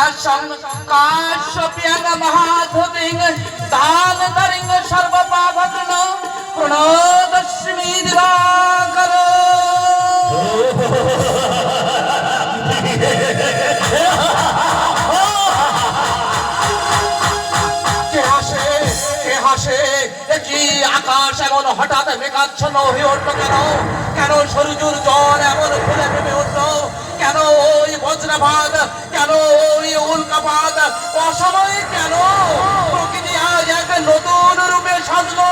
কাশ্যং কাশ্যপ্যাং মহাধুতিং দানতরিং সর্বপাপঘ্ন প্রণতস্মি দিবাকর। কি আকাশ এমন হঠাৎ মেঘাচ্ছন্ন হয়ে উঠলো কেন? কেন সূর্যের জল এমন ফুলে ভেবে উঠলো কেন? ওই বজ্রপাত কেন? ওই উল্কাপাত অসময়ে কেন? প্রকৃতি আজ এক নতুন রূপে সাজলো।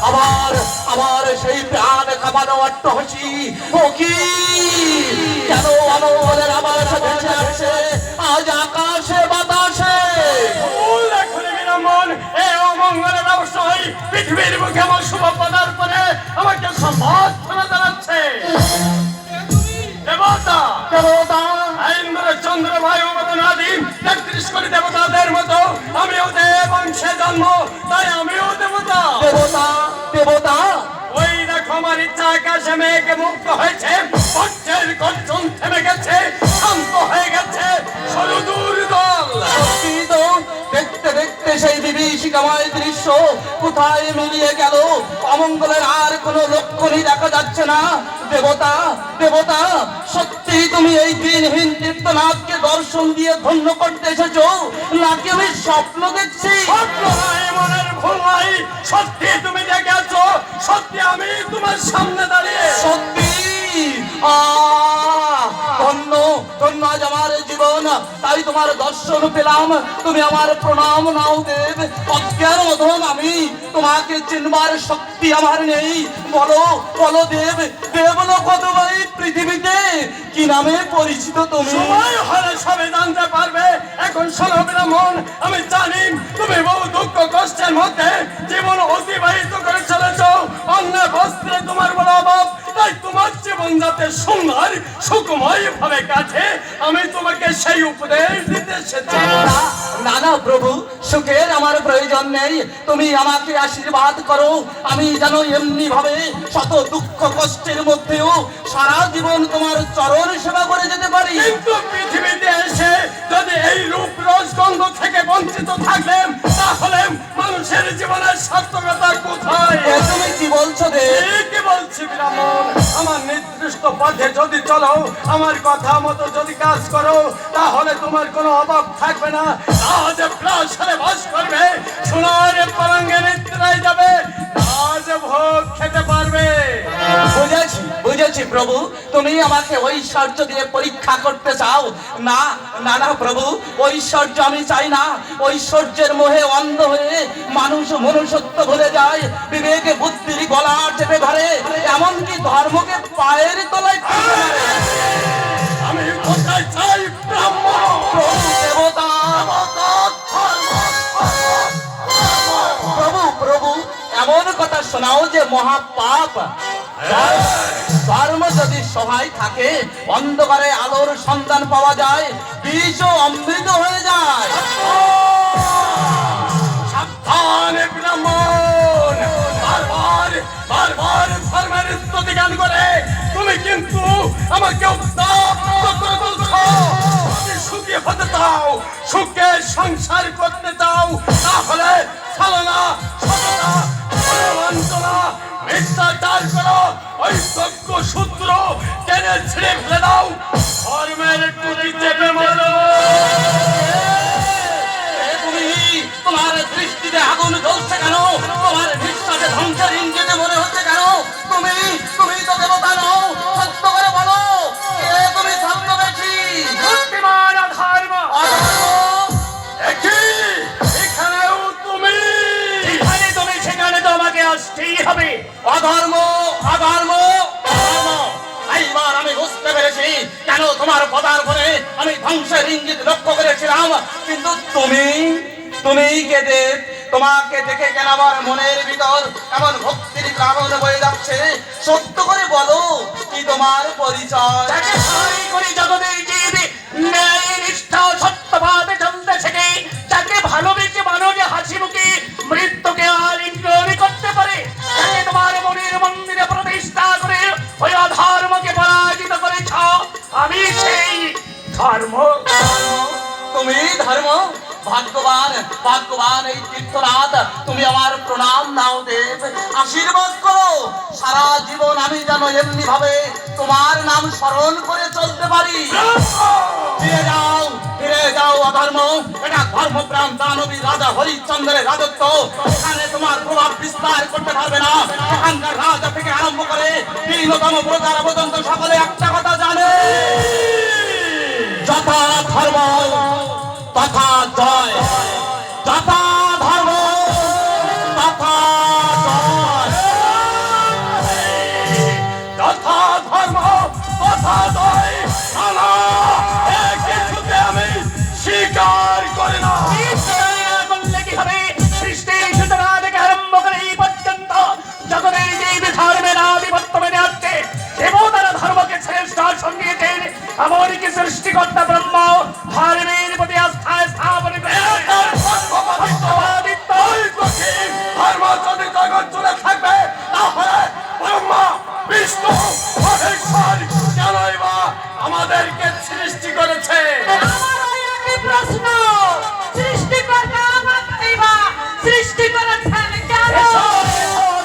আবার আবার সেই প্রাণ কাঁপানো অট্টহাসি ও কি কেন অমলের আবার ভেসে আসছে আজ আকাশে বাতাসে? অমঙ্গলের অবশ্যই পৃথিবীর মুখে আমার শুভ পদার্পণে আমাকে সম্বর্ধনা জানাচ্ছে। দেবতা দেবতা ইন্দ্র চন্দ্র বায়ু মতো নাদিম ৩৩ কোটি দেবতাদের মতো আমিও দেব বংশে জন্ম, তাই আমিও দেবতা। দেবতা দেবতা ওই দেখো আমার ইচ্ছা আকাশে মেঘ মুক্ত হয়েছে, বজ্রের গর্জন থেমে গেছে, শান্ত হয়ে গেছে সরুদূর দল। সত্যি তো দেখতে দেখতে সেই বিভীষিকাময় দৃশ্য কোথায় মিলিয়ে গেল? অমঙ্গলের আর কোনো লক্ষণই দেখা যাচ্ছে না। দেবতা দেবতা সত্যি তুমি এই দিনহীন তীর্থনাথকে দর্শন দিয়ে ধন্য করতে এসেছো নাকি আমি স্বপ্ন দেখছি? স্বপ্ন নয়, মনের ভুল নয়, সত্যি তুমি দেখেছো, সত্যি আমি তোমার সামনে দাঁড়িয়ে। সত্যি ধন্য ধন্য আজ আমার জীবন, তাই তোমার দর্শন পেলাম। তুমি আমার প্রণাম নাও দেব। অজ্ঞান অধম আমি, তোমাকে চিনবার শক্তি আমার নেই। বলো বলো দেব, দেব কত ভাই পৃথিবীতে কি নামে পরিচিত তুমি? সময় হলে সবে জানতে পারবে। এখন শোনো ব্রাহ্মণ, আমি জানি তুমি বহু দুঃখ কষ্টের মধ্যে জীবন অতিবাহিত করে চলেছ। অন্য বস্ত্রে তোমার বড় অভাব, তাই তোমার জীবন যাতে সুন্দর সুখময় ভাবে কাটে আমি তোমাকে সেই উপদেশ দিতে এসেছি। না না প্রভু, সুখের আমার প্রয়োজন নেই। তুমি আমাকে আশীর্বাদ করো, আমি যেন এমনি ভাবে শত দুঃখ কষ্টের মধ্যেও সারা জীবন তোমার চরণ সেবা করে যেতে পারি। কিন্তু পৃথিবীতে এসে যদি এই রূপ রসগন্ধ থেকে বঞ্চিত থাকলেন তাহলে মানুষের জীবনের সার্থকতা কোথায়? তুমি কি বলছো রে? কি বলছি ব্রাহ্মণ, আমার নির্দিষ্ট পথে যদি চলো, আমার কথা মতো যদি কাজ করো, তাহলে তোমার কোনো অভাব থাকবে না। আজ প্রাসাদে বাস করবে, সোনার পালঙ্কে নিদ্রায় যাবে, আজ ভোগ খেতে পারবে। বুঝেছি বুঝেছি প্রভু, তুমি আমাকে ঐশ্বর্য দিয়ে পরীক্ষা করতে চাও। না না না প্রভু, ঐশ্বর্য আমি চাই না। ঐশ্বর্যের মোহে অন্ধ হয়ে মানুষ মনুষ্যত্ব ভুলে যায়, বিবেকে বুদ্ধির গলা চেপে ধরে, এমনকি ধর্মকে পায়ের তলায় ফেলে মারে। আমি কোথায় চাই ব্রাহ্মণ? প্রভু দেবতা প্রভু প্রভু এমন কথা শোনাও যে মহাপাপ। ধর্ম যদি সহায় থাকে, অন্ধকারে আলোর সন্ধান পাওয়া যায়, বিষ ও অমৃত হয়ে যায়। সাবধানে ব্রাহ্মণ, বারবার বারবার ধর্মের স্তুতি গান করে তুমি কিন্তু আমাকে উত্তপ্ত করে তুলছো। যদি সুখী হতে চাও, সুখে সংসার করতে চাও, তাহলে ছলনা সততা বঞ্চনা মিথ্যাচার করো, ওই সত্য সূত্র টেনে ছিঁড়ে ফেলে দাও, ধর্মের টুটি চেপে মারো। তুমি তোমার দৃষ্টিতে আগুন জ্বলছে কেন? তোমার বিশ্বাসে ধ্বংসের ইঞ্জিনে মনে হচ্ছে কেন? তুমি তুমি তো দেবতা নও, সত্য করে বলো, কে তুমি ছদ্মবেশী? বুদ্ধিমান অধর্ম। এখানেও তুমি? যেখানে তুমি সেখানে তো আমাকে আসতেই হবে। অধর্ম অধর্ম অধর্ম। এইবার আমি বুঝতে পেরেছি কেন তোমার পদার্পণে আমি ধ্বংসের ইঙ্গিত লক্ষ্য করেছিলাম। কিন্তু তুমি তুমি কে দেব? তোমাকে দেখে কেন আমার মনের ভিতর এমন ভক্তির প্লাবন বয়ে যাচ্ছে? সত্য করে বলো, কি তোমার পরিচয়? যাকে ভয় করি জগতের জীব, ন্যায় নিষ্ঠা ও সত্যবাদে চলতে শেখে, যাকে ভালোবেসে মানুষ হাসি মুখে মৃত্যুকে আলিঙ্গন করতে পারে, যাকে আমি সেই ধর্ম। তুমি ধর্ম? ভাগ্যবান, ভাগ্যবান এই তীর্থনাথ, তুমি আমার প্রণাম নাও দেব, আশীর্বাদ করো সারা জীবন আমি যেন এমনি ভাবে তোমার নাম স্মরণ করে চলতে পারি। ফিরে যাও অধর্ম, এটা ধর্মপ্রাণ দানবী রাজা হরিশ্চন্দ্রের রাজত্ব, এখানে তোমার প্রভাব বিস্তার করতে পারবে না। এখানকার রাজা থেকে আরম্ভ করে দীর্ঘতম প্রজারা পর্যন্ত সকলে একটা কথা জানে, যথা ধর্ম তথা জয়, যথা ধর্ম তথা জয়, যথা ধর্ম তথা জয়। না, এ কিছুতে আমি স্বীকার করি না। করলে কি হবে? সৃষ্টি সূচনা থেকে আরম্ভ করে এই পর্যন্ত জগতের যে ধর্মের আধিপত্য মেনে আসছে, দেবতারা ধর্মকে শ্রেষ্ঠ আসন দিয়েছেন। এমনকি সৃষ্টিকর্তা ব্রহ্ম ধর্মের প্রতি আস্থা স্থাপন করে ধর্ম যদি জগৎ জুড়ে থাকবে, তাহলে ব্রহ্মা বিষ্ণু মহেশ্বর কেনই বা আমাদেরকে সৃষ্টি করেছে? আমার একই প্রশ্ন, সৃষ্টিকর্তা আমাকেই বা সৃষ্টি করেছেন কেন?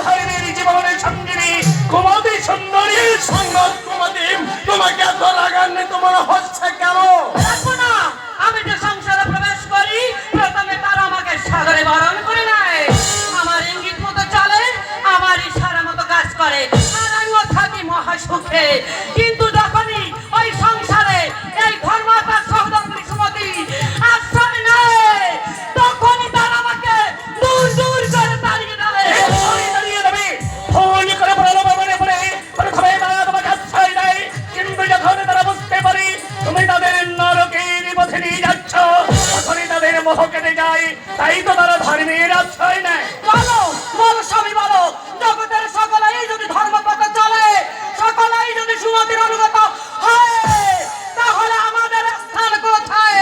ধর্মের জীবনের সঙ্গিনী কুমতি সুন্দরী সঙ্গত কুমতিম, তোমাকে এত রাগান্বিত মনে হচ্ছে কেন? দেখো না, আমি যে সংসারে প্রবেশ করি, প্রথমে তারা আমাকে সাদরে বরণ করে নেয়, আমার ইঙ্গিত মতো চলে, আমার ইশারা মতো কাজ করে, আর আমিও থাকি মহা সুখে। কিন্তু যখনই ওই সংসারে এই ধর্মাত্মার সহধর্মিণী সুমতি আশ্রয় নেয়, তখনই তারা আমাকে দূর দূর করে তাড়িয়ে দেয়। দাঁড়িয়ে দেবে ফোন করে প্রলোভনে পড়ে প্রথমে তারা তোমাকে আশ্রয় দেয়, কিন্তু যখন তারা বুঝতে পারে তুমি তাদের নরকের পথে নিয়ে যাচ্ছ, তখনই তাদের মোহ কেটে যায়। তাই তো তারা ধর্মের আশ্রয় নেয়। বলো বলো স্বামী বলো, জগতের সকলেই যদি ধর্মপথে চলে, সকলেই যদি সুমতির অনুগত হয়, তাহলে আমাদের স্থান কোথায়?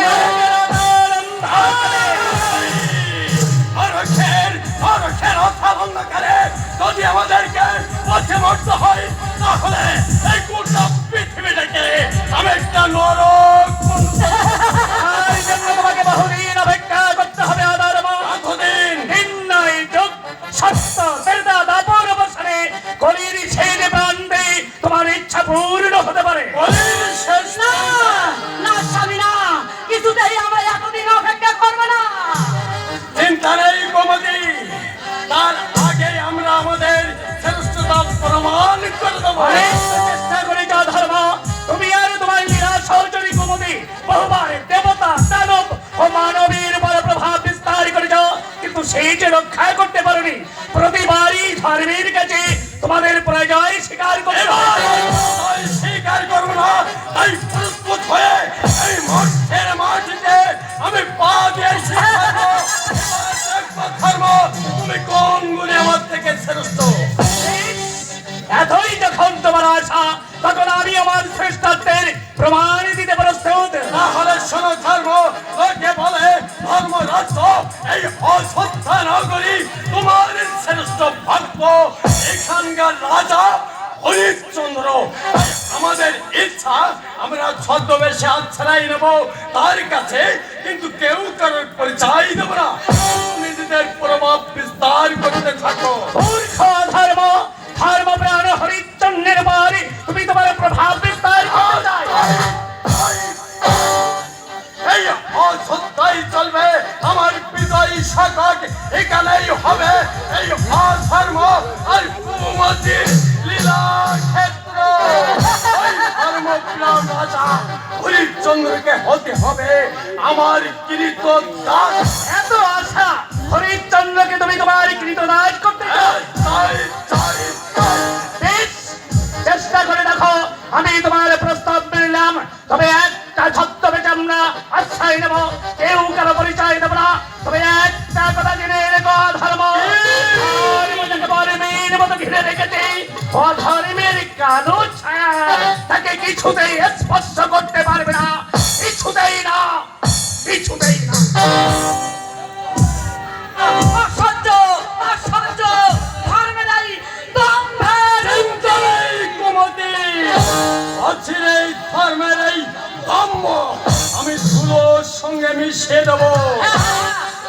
নরকের অর্থা বন্ধ করে যদি আমাদেরকে পথে মরতে হয়, তাহলে এই গোটা পৃথিবীটাকে আমি একটা নরক মনে করি। আর জন্য তোমাকে বহুদিন অপেক্ষা করতে হবে অধর্ম। এতদিন নির্ণয় যুগ সত্য শ্রদ্ধা দাপর অবসরে কলির ছেড়ে প্রান্তে তোমার ইচ্ছা পূর্ণ হতে পারে। কলির শেষ না না স্বামী না, কিছুতেই আমরা এতদিন অপেক্ষা করবো না। চিন্তা নেই কুমতি, তার আগে আমরা আমাদের শ্রেষ্ঠতা প্রমাণ করে দেবো। অনেক চেষ্টা করে যা ধর্ম, তুমি আর তোমার নিরাশ সহচরী কুমতি বহুবার দেবতা দানব ও মানবীর বড় প্রভাব বিস্তার করেছ, কিন্তু সেই যে রক্ষা করতে পারোনি। প্রতিবারই ধর্মের কাছে তোমাদের পরাজয় স্বীকার করতে হয়। তাই স্বীকার করবো না, তাই প্রস্তুত হয়ে এই মঠের মাটিতে আমি পা দিয়েছি। ধর্ম, তুমি কোন গুণে আমার থেকে শ্রেষ্ঠ? এতই যখন তোমার আশা, তখন আমি আমার শ্রেষ্ঠত্বের প্রমাণ দিতে প্রস্তুত। তাহলে শোনো ধর্ম, লোকে বলে ধর্ম রাজ্য এই অযোধ্যা নগরী তোমার শ্রেষ্ঠ ভাগ্য, এখানকার রাজা হরিশ্চন্দ্র। তাই আমাদের ইচ্ছা আমরা ছদ্মবেশে আশ্রয় নেব তার কাছে, কিন্তু কেউ কারোর পরিচয় দেব না। নিজেদের প্রভাব বিস্তার করতে থাকো। মূর্খ ধর্ম, ধর্মপ্রাণ হরিশ্চন্দ্রের পরে তুমি তোমার প্রভাব বিস্তার করতে চাই। এই অযোধ্যায় চলবে আমার বিজয়ী শাসক, এখানেই হবে এই অধর্ম আর কুমতির লীলা ক্ষেত্র। ওই ধর্মপ্রাণ রাজা হরিশ্চন্দ্রকে হতে হবে আমার কৃত দাস। এত আশা হরিশ্চন্দ্রকে তুমি তোমার কৃতদাস করতে চাও? তাই চাই তাই। বেশ, চেষ্টা করে দেখো। আমি তোমার প্রস্তাব দিলাম, তবে একটা ছদ্মবেশে আমরা আশ্রয় নেব, কেউ কারো পরিচয় দেব না। তবে একটা কথা জেনে রেখো ধর্ম, ধর্মের মতো ঘিরে রেখেছে, অধর্মের কালো ছায়া তাকে কিছুতেই স্পর্শ করতে পারবে না, কিছুতেই না, কিছুতেই না। আশ্চর্য আশ্চর্য, ধর্মের এই দম্ভের চিন্তা নেই কুমতি, অচিরেই ধর্মের মিশিয়ে দেবো।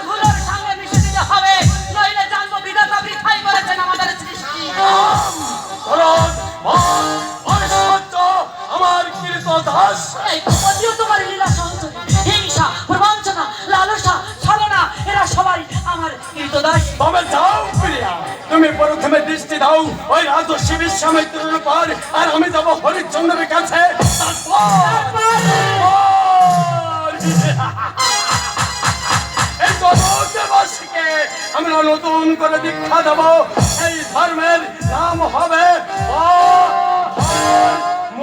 ধুলোর সঙ্গে মিশে দিতে হবে, নইলে জানবো বিধাতা বৃথাই করেছেন আমাদের সৃষ্টি। ধরুন, মন, ঐশ্বর্য, আমার কৃতদাস। এই প্রপঞ্চিও তোমার লীলা সহচরী। হিংসা, প্রবঞ্চনা, লালসা, ছলনা, এরা সবাই আমার কৃতদাস। তবে যাও প্রিয়া, তুমি প্রথমে দৃষ্টি দাও ওই রাজস্বী বিশ্বামিত্রের উপর, আর আমি যাবো হরিশ্চন্দ্রের কাছে। এই জগৎবাসীকে আমরা নতুন করে দীক্ষা দেব। এই ধর্মের নাম হবে অধর্ম।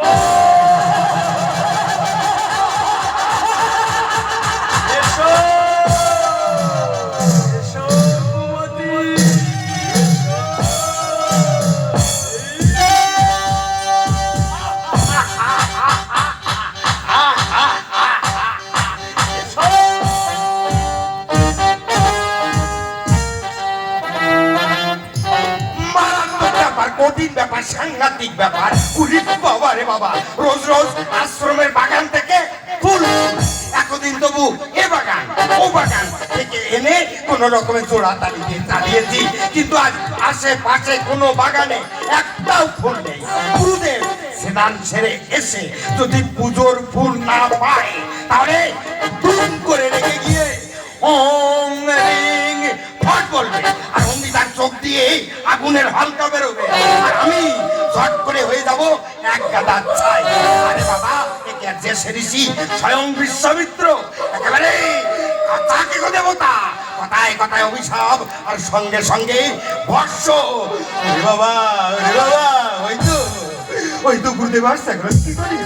এসো, এসো কুমতি। মারাত্মক ব্যাপার, কঠিন ব্যাপার, সাংঘাতিক ব্যাপার। উরি বাবা রে বাবা, রোজ রোজ আশ্রমের বাগান থেকে ফুল, এতদিন তবু এ বাগান ও বাগান থেকে এনে কোন রকমের জোড়া তালি দিয়ে চালিয়েছি, কিন্তু আজ আশেপাশে কোনো বাগানে একটাও ফুল নেই। গুরুদেব স্নান সেরে এসে যদি পুজোর ফুল না পায়, তাহলে দুম করে রেখে গিয়ে ওং রিং ফট বলবে, আর অমনি তার চোখ দিয়ে আগুনের হালকা বেরোবে, আর আমি চট করে হয়ে যাব এক গাদা ছাই। আরে বাবা, একে আর যে ঋষি স্বয়ং বিশ্বামিত্র, একেবারে তাকে গো দেবতা, কথায় কথায় অভিশাপ, আর সঙ্গে সঙ্গে বর্ষ। ওরে বাবা, ওরে বাবা, ওই তো গুরুদেব আসছে, এখন কি করি?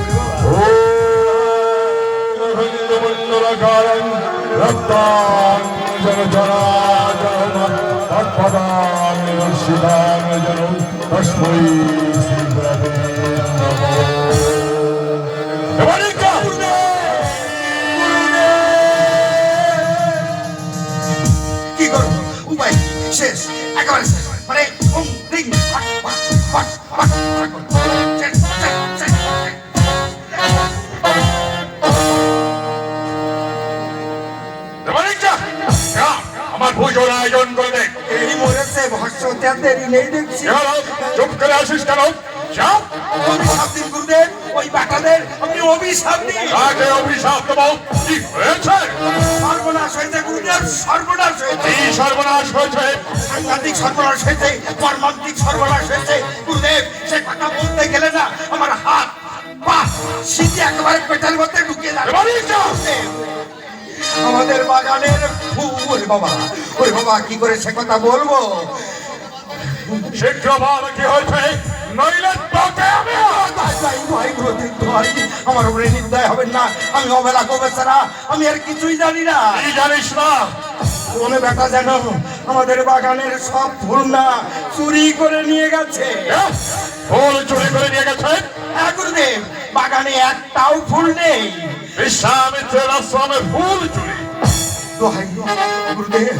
ওরে বাবা, কি করবো? উপায় কি? শেষ, একেবারে শেষ। মানে ওং রিং ফট ফট ফট ফট ফট। শেষ, শেষ, শেষ, শেষ। আমার পুজোর আয়োজন করে দে। এই মরেছে, ভস্য দেরি নেই দেখছি। চুপ করে আসিস কেন? যাও, অভিশাপ দিন গুরুদেব, ওই বাটাদের আপনি অভিশাপ দিন। আগে অভিশাপ দেবো। কি হয়েছে? সর্বনাশ হয়েছে গুরুদেব, সর্বনাশ হয়েছে। কি সর্বনাশ হয়েছে? সাংঘাতিক সর্বনাশ হয়েছে, মর্মান্তিক সর্বনাশ হয়েছে গুরুদেব। সে কথা বলতে গেলে না আমার হাত পা শীতে একেবারে পেটের মধ্যে ঢুকিয়ে যাবে। আমাদের বাগানের ফুল, বাবা, ওরে বাবা, কি করে সে কথা বলবো? শীঘ্র বল কি হয়েছে, নইলে তোকে আমি আমার উপরে নির্দয় হবেন না, আমি অবেলা করবে ছাড়া আমি আর কিছুই জানি না। কি জানিস না? মনে ব্যাটা যেন আমাদের বাগানের সব ফুল না চুরি করে নিয়ে গেছে। ফুল চুরি করে নিয়ে গেছে? হ্যাঁ গুরুদেব, বাগানে একটাও ফুল নেই। বিশ্বামিত্রের আশ্রমে ফুল চুরি? দোহাই গুরুদেব,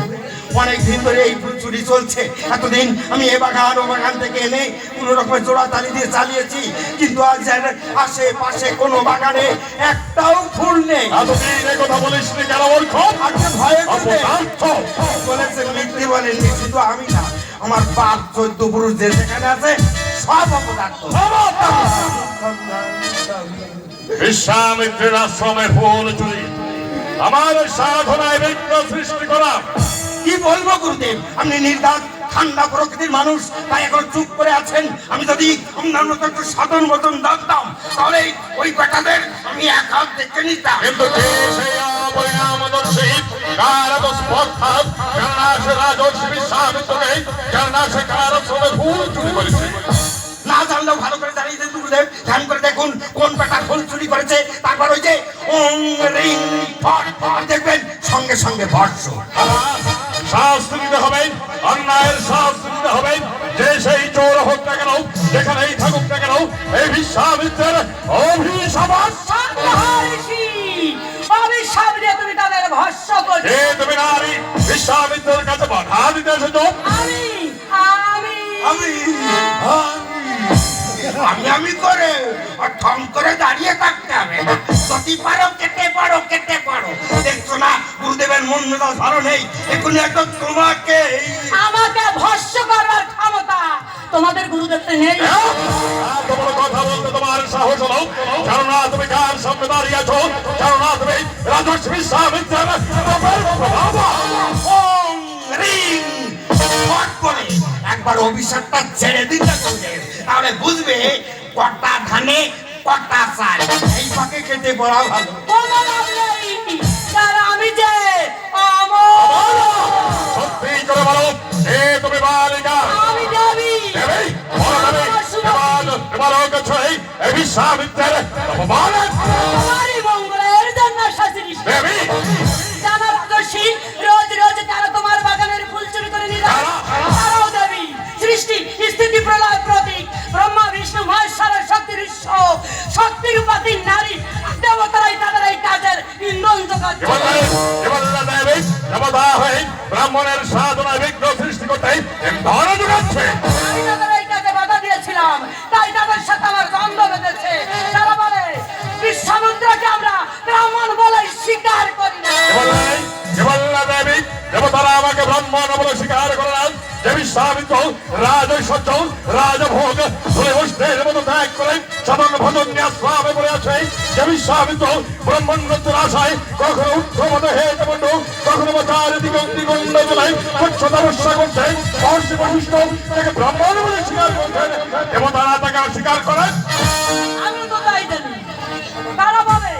অনেক দিন ধরে এই ফুল চুরি চলছে। এতদিন আমি এ বাগান ও বাগান থেকে এনে কোনো রকমের জোড়া তালি দিয়ে চালিয়েছি, কিন্তু আজ আশেপাশে কোনো বাগানে একটাও ফুল নেই। এতদিন এই কথা বলিস নি কেন? ওর খুব আজকে ভয়ে অপদার্থ। বলেছেন, মিথ্যে বলেননি। শুধু আমি না, আমার বাপ 14 পুরুষ যে যেখানে আছে সব অপদার্থ। বিশ্বামিত্রের আশ্রমে ফুল চুরি, আমার সাধনায় বিঘ্ন সৃষ্টি করা। কি বলবো গুরুদেব, আপনি নির্দাত ঠান্ডা প্রকৃতির মানুষ, তাই এখন চুপ করে আছেন। আমি যদি অন্যান্য একটু সাধন মতন জানতাম, তাহলে ওই বেটাদের আমি এক হাত দেখে নিতাম। কিন্তু সেই অপরিণামদর্শী কার এত স্পর্ধা? কেননা সে রাজর্ষি বিশ্বামিত্রকে, কেননা সে কার আশ্রমে ফুল চুরি করেছে? না জানলেও ভালো করে জানিয়ে দেন গুরুদেব। ধ্যান করে দেখুন কোন বেটা ফুল চুরি করেছে, তারপর ওই যে ওং রিং ফট ফট দেখবেন সঙ্গে সঙ্গে বর্ষ। শাস্তি দিতে হবে, অন্যায়ের শাস্তি দিতে হবে। যে সেই চোর হোক না কেন, যেখানেই থাকুক না কেন, এই বিশ্বামিত্রের অভিশাপ। মহর্ষি, অভিশাপ দিয়ে তুমি তাদের ভস্ম করছো। এ তুমি নারী, বিশ্বামিত্রের কাছে বাধা দিতে এসেছো? আমি আমি আমি আমি আমি করে আর ঠং করে দাঁড়িয়ে থাকতে হবে না। যদি পারো কেটে পারো, কেটে পারো। দেখছো না গুরুদেবের মন মেজাজ ভালো নেই, এক্ষুনি একটা তোমাকে আমাকে ভস্য করবার ক্ষমতা তোমাদের গুরুদেবতে নেই। এত বড় কথা বলতে তোমার সাহস হলো? জানো না তুমি কার সামনে দাঁড়িয়ে আছো? জানো না তুমি রাজর্ষি বিশ্বামিত্রের বাবা? ওং রিং ফট করে একবার অভিশাপটা ছেড়ে দিতে গুরুদেব, তাহলে বুঝবে কটা ধানে কটা চাল। এই পাকে খেতে পড়া ভালো। কোনো লাভ নেই, কারণ আমি যে অমর। সত্যি করে বলো, এ তুমি বালিকা? আমি দেবী। দেবী? বলো দেবী, এবার ওকে ছড়াই এই বিশ্বামিত্রের বাবা। তোমারই মঙ্গলের জন্য সাজিয়েছি। দেবী? জানো রাজর্ষি, রোজ রোজ তারা তোমার বাগানের ফুল চুরি করে নিয়ে যায়। তারাও দেবী, সৃষ্টি স্থিতি প্রলয় প্রতীক, ব্রহ্মা বিষ্ণু মহেশ্বরের শক্তির উৎস, শক্তির উপাধি নারী, দেবতারাই তাদের এই কাজের ইন্ধন যোগাচ্ছে। দেবী দেবতা হয়ে ব্রাহ্মণের সাধনায় বিঘ্ন সৃষ্টি করতে ধরে যোগাচ্ছে। আমি তাদের এই কাজে বাধা দিয়েছিলাম, তাই তাদের সাথে আমার দ্বন্দ্ব বেঁধেছে। তারা বলে বিশ্বামিত্রকে আমরা ব্রাহ্মণ বলে স্বীকার করি না। দেবী দেবতারা আমাকে ব্রাহ্মণ বলে স্বীকার করে না। যে বিশ্বামিত্র রাজৈশ্বর্য রাজভোগ ধরে বসতের মতো ত্যাগ করে সাধন ভজন নিয়াশ্রামে পড়ে আছে। যে বিশ্বামিত্র ব্রহ্মণ্যের আশায় কখনো উত্তমত হেঁটে বন্ধু, কখনো বা চারিদিকে অগ্নিকুণ্ড জ্বলাই স্বচ্ছ তপস্যা করছে। মহর্ষি বশিষ্ঠ তাকে ব্রাহ্মণ বলে স্বীকার করছেন, দেবতারা তাকে অস্বীকার করেন। আমি তো তাই জানি। তারা বলে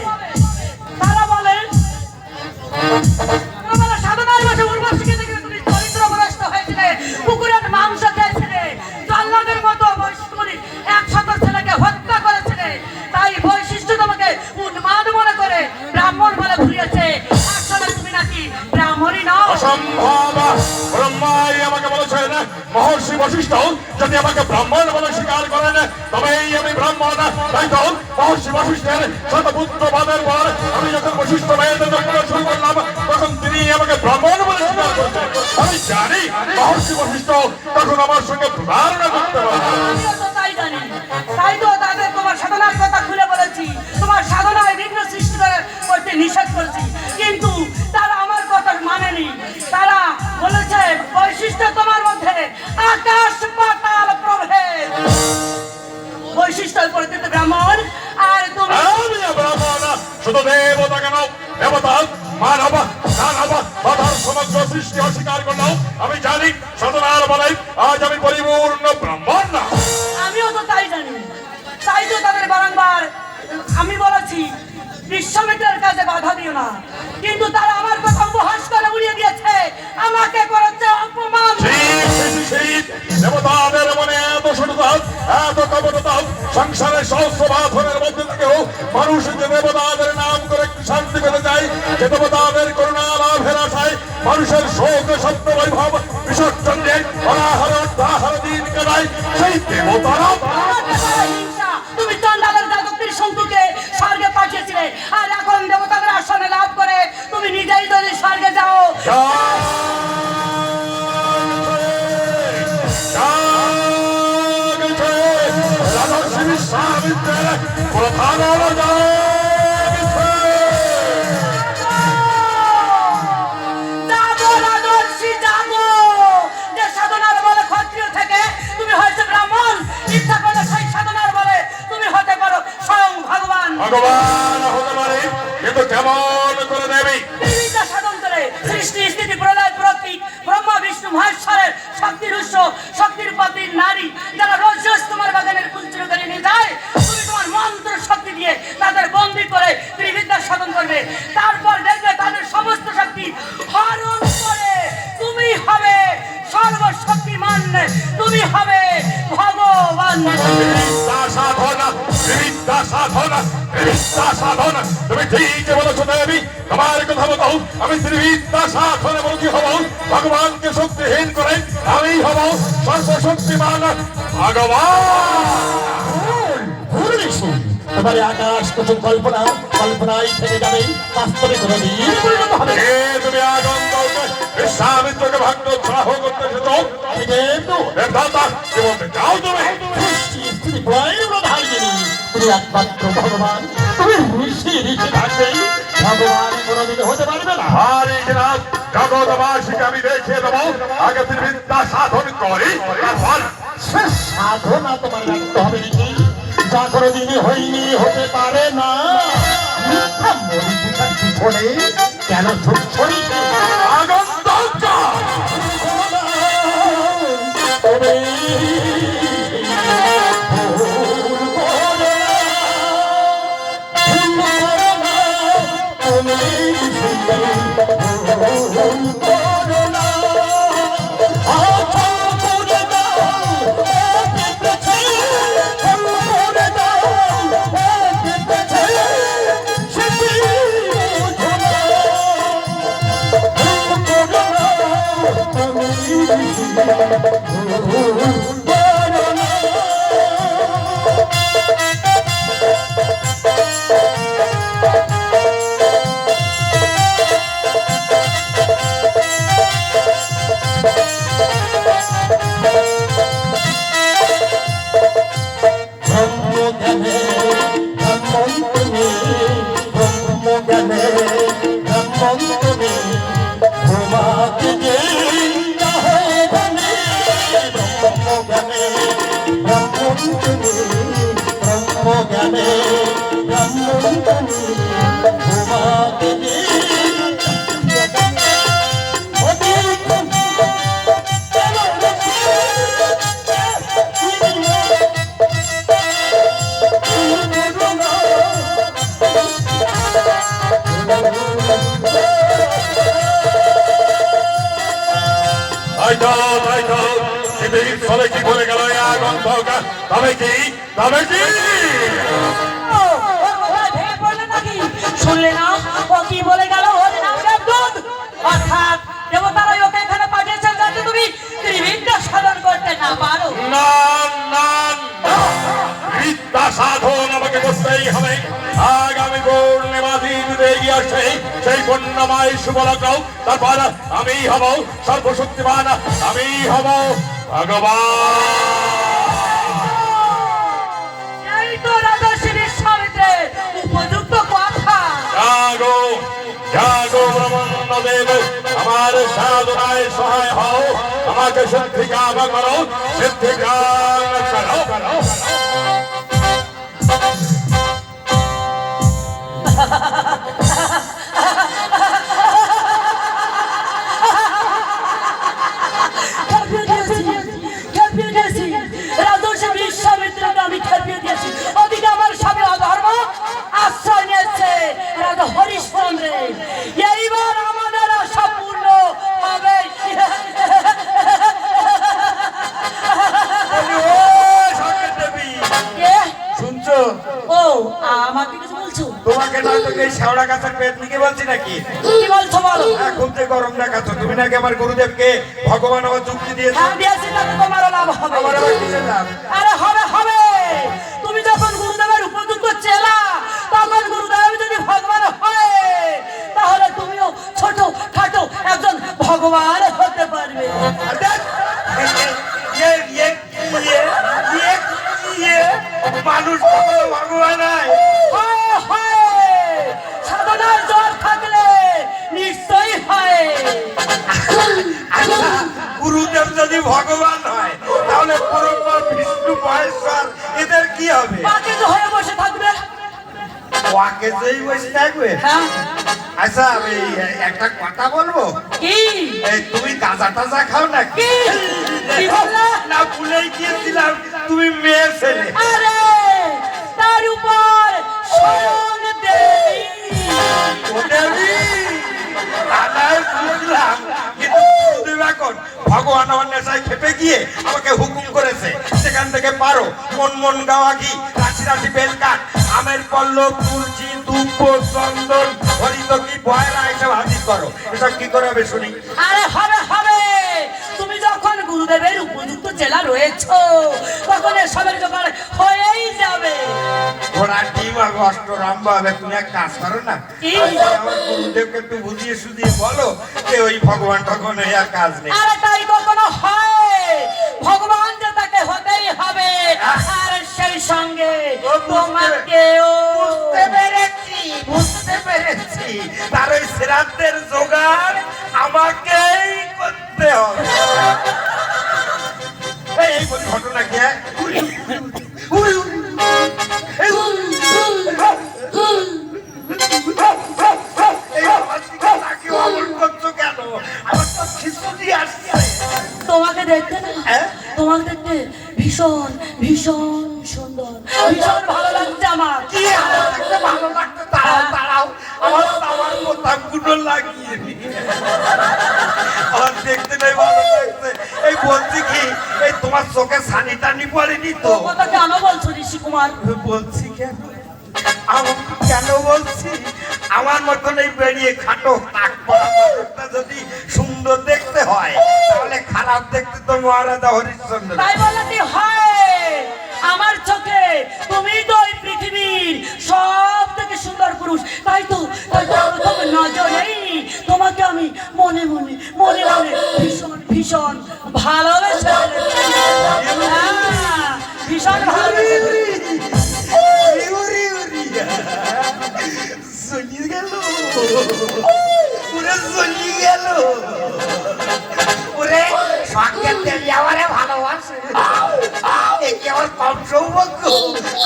তোমার সাধনার বসে উর্বশীকে দেখে তুমি চরিত্রগ্রস্ত হয়েছিলে, পুকুরের মাংস খেয়েছিলে, জল্লাদের মতো বৈষ্ণবী 100 ছেলেকে হত্যা করেছিলে। তাই বৈশিষ্ট্য তোমাকে উন্মাদ মনে করে ব্রাহ্মণ বলে ভুলিয়েছে। আসলে তুমি নাকি ব্রাহ্মণই নও। অসম্ভব! ব্রহ্মাই আমাকে বলেছেন মহর্ষি বশিষ্ঠ যদি আমাকে ব্রাহ্মণ বলে স্বীকার করেন তবেই আমি ব্রাহ্মণ। তাই তো মহর্ষি বশিষ্ঠের শতপুত্র বাদের পর আমি যখন বশিষ্ঠ মেয়েদের জন্ম শুরু করলাম তখন তিনি আমাকে ব্রাহ্মণ বলে স্বীকার করছেন। আমি জানি মহর্ষি বশিষ্ঠ তখন আমার সঙ্গে প্রতারণা করতে পারে। আমিও তো তাই জানি। তাই তো তাদের তোমার সাধনার কথা খুলে বলেছি, তোমার সাধনায় বিঘ্ন সৃষ্টি করতে নিষেধ করেছি। কিন্তু তারা আমার কথা মানেনি। তারা বলেছে বৈশিষ্ট্য তোমার মধ্যে আকাশ পাতাল প্রভেদ। বৈশিষ্ট্যের পরিচিত ব্রাহ্মণ আর তুমি আমি ব্রাহ্মণ, শুধু দেবতা কেন দেবতা মানব দানব বাধার সমগ্র সৃষ্টি অস্বীকার করলেও আমি জানি সাধনার বলে আজ আমি পরিপূর্ণ ব্রাহ্মণ না। আমিও তো তাই জানি। তাই তো তাদের বারংবার আমি বলেছি বিশ্বামিত্রের কাজে বাধা দিও না, কিন্তু তারা আমার কথা উপহাস করে উড়িয়ে দিয়েছে, আমাকে করেছে অপমান। দেবতাদের মনে এত শত্রুতা এত কপটতা, সংসারের সহস্র বাঁধনের মধ্যে থেকেও মানুষ যে দেবতাদের নাম করে শান্তি পেতে যায়, যে দেবতাদের করুণা লাভের আশায় মানুষের শোক সত্য বৈভব বিসর্জন দিয়ে অনাহার অর্থাহার দিন কাটায়, সেই দেবতারা হিংসা, তুমি চন্ডালের জাগতির শঙ্কুকে স্বর্গে পাঠিয়েছিলে, আর এখন দেবতাদের আসনে লাভ করে তুমি নিজেই যদি স্বর্গে যাও। জাগো রাজর্ষি জাগো, যে সাধনার বলে ক্ষত্রিয় থেকে তুমি হয়েছে ব্রাহ্মণ, ইচ্ছা করলে সেই সাধনার বলে তুমি হতে পারো স্বয়ং ভগবান। ভগবান হতে পারে, কিন্তু কেমন করে দেবী? বিদ্যা সাধন করে সৃষ্টি স্থিতি প্রলয় প্রতীক, ব্রহ্মা বিষ্ণু মহেশ্বরের শক্তির উৎস, শক্তির পতির নারী, যারা রোজ রোজ তোমার বাগানের ফুল চুরি করে নিয়ে যায়, তুমি তোমার মন্ত্র শক্তি দিয়ে তাদের বন্দী করে ত্রিবিদ্যা সাধন করবে। তারপর দেখবে তাদের সমস্ত শক্তি হরণ করে তুমি হবে সর্বশক্তিমান, তুমি হবে ভগবান। তুমি ঠিক বলেছো দেবী, তোমার কথা মতো আমি ত্রিবিদ্যা সাধনে মুখী হব, ভগবানকে শক্তিহীন করে আমি হব সর্বশক্তিমান ভগবান। তোমার আকাশ কুসুম কল্পনা কল্পনাই থেকে যাবে, বাস্তবে কোনোদিন পরিণত হবে না। তুমি আগম করবে বিশ্বামিত্রকে ভক্ত উৎসাহ করতে এসেছো। আমি কিন্তু দেবতা কি বলতে চাও তুমি? সৃষ্টি স্থিতি প্রলয়ের প্রধান যিনি, তুমি একমাত্র ভগবান। তুমি ঋষি ঋষি থাকবে, ভগবান কোনোদিন হতে পারবে না। আর এই জনাব জগৎবাসীকে আমি দেখিয়ে দেবো আগে তুমি বিদ্যা সাধন করি তারপর সে সাধনা তোমার রাখতে হবে নাকি? যা কোনোদিনই হয়নি, হতে পারে না। মিথ্যা মরিচিকার পিছনে কেন ছুটছড়ি? আগন্তক ফলে কি বলে গেল আগন্তক? তবে কি তবে কি ভেঙে পড়লে নাকি? শুনলে না ও কি বলে গেল? ওর নাম দেবদূত, অর্থাৎ দেবতারাই ওকে এখানে পাঠিয়েছেন যাতে তুমি ত্রিবিদ্যা সাধন করতে না পারো। না না না, বিদ্যা সাধন আমাকে করতেই হবে। আগামী পূর্ণিমা দিন এগিয়ে আসছে সেই পূর্ণমায় শুভলগ্ন, তারপর আমি হব সর্বশক্তিমান, আমি হব ভগবান। এই তো রাজর্ষি বিশ্বামিত্রের উপযুক্ত কথা। জাগো জাগো ব্রহ্মদেব, আমার সাধনায় সহায় হও, আমাকে সিদ্ধি কাম করো, সিদ্ধি কাম করো। রাজর্ষি বিশ্বামিত্রকে আমি খেপিয়ে দিয়েছি। ওদিকে আমার স্বামী অধর্ম আশ্রয় নিয়েছে রাজা হরিশ্চন্দ্রের। এইবার আমাদের আশা পূর্ণ হবে। কে? শুনছো? ও আমাকে কিছু বলছো? তোমাকে নয় তো এই শেওড়া গাছের পেতনিকে বলছি নাকি? কি বলছো বলো? এখন তো গরম দেখাচ্ছ, তুমি নাকি আমার গুরুদেবকে ভগবান আমার যুক্তি দিয়েছো। হ্যাঁ দিয়েছি, তাতে তোমারও লাভ হবে। আমার আবার কিসের লাভ? আরে হবে হবে। তুমি যখন গুরুদেবের উপযুক্ত চেলা, তখন গুরুদেব যদি ভগবান হয়, তাহলে তুমিও ছোট খাটো একজন ভগবান হতে পারবে। মানুষ কখনো ভগবান হয়? হয়। সাধনার জোর থাকলে নিশ্চয়ই হয়। আচ্ছা, গুরুদেব যদি ভগবান হয় তাহলে ব্রহ্মা বিষ্ণু মহেশ্বর এদের কি হবে? বাকি তো হয়ে বসে থাকবে। ওয়াকে যেই বসে থাকবে। হ্যাঁ আচ্ছা, আমি একটা কথা বলবো। কি? এই তুমি গাঁজা টাজা খাও নাকি? কি? কি বললে? না, ভুলেই গিয়েছিলাম তুমি মেয়ে ছেলে। আরে তার উপর স্বয়ং দেবী। ও দেবী, দাদাই বুঝলাম, কিন্তু গুরুদেব এখন ভগবান আমার নেশায় খেপে গিয়ে আমাকে হুকুম করেছে সেখান থেকে পারো মন মন গাওয়া ঘি, রাশি রাশি বেলকাঠ, আমের পল্লব, তুলসী, ধূপ, চন্দন, হরিতকি, বয়রা এসব হাজির করো। এসব কি করে হবে শুনি? আরে হবে হবে। তুমি যখন গুরুদেবের উপযুক্ত জেলা রয়েছো, তখন এসবের জোগাড় হয়েই যাবে। ঘোড়ার ডিম আর অষ্ট রম্বা হবে। তুমি এক কাজ করো না, কি? আমার গুরুদেবকে একটু বুঝিয়ে সুঝিয়ে বলো যে ওই ভগবান তখন এই আর কাজ নেই। আরে তাই কখনো হয়? ভগবান যে তাকে হতেই হবে, আর সেই সঙ্গে তোমাকেও। বুঝতে পেরেছি বুঝতে পেরেছি। ফেরাতের জোগাড় আমাকেই করতে হবে। এই বলি ঘটনা কি? তোমাকে দেখতে না, তোমাকে দেখতে ভীষণ ভীষণ সুন্দর, ভীষণ ভালো লাগছে আমার। কি আমার দেখতে ভালো লাগতো? দাঁড়াও দাঁড়াও, আমার বোতামগুলো লাগিয়ে নি। আমার দেখতে নাই ভালো লাগছে। এই বলছি কি, এই তোমার চোখে ছানি টানি পড়েনি তো? ও কথা কেন বলছো ঋষি কুমার? বলছি কেন, আমি কেন বলছি, আমার মতন এই বেরিয়ে খাটো টাক পড়া মানুষটা যদি সুন্দর দেখতে হয়, তাহলে খারাপ দেখতে তো মহারাজা হরিশ্চন্দ্র। তাই বলতে হয়, আমার চোখে তুমি তো এই পৃথিবীর সব থেকে সুন্দর পুরুষ। তাই তো প্রথম নজরেই তোমাকে আমি মনে মনে মনে মনে ভীষণ ভীষণ ভালোবেসে ফেলেছি। হ্যাঁ, ভীষণ ভালোবেসে ফেলেছি। চলি গেল, পুরো চলি গেল। ওরে সঙ্গে তেলি আমারে ভালোবাসে, এ কি আমার কম সৌভাগ্য?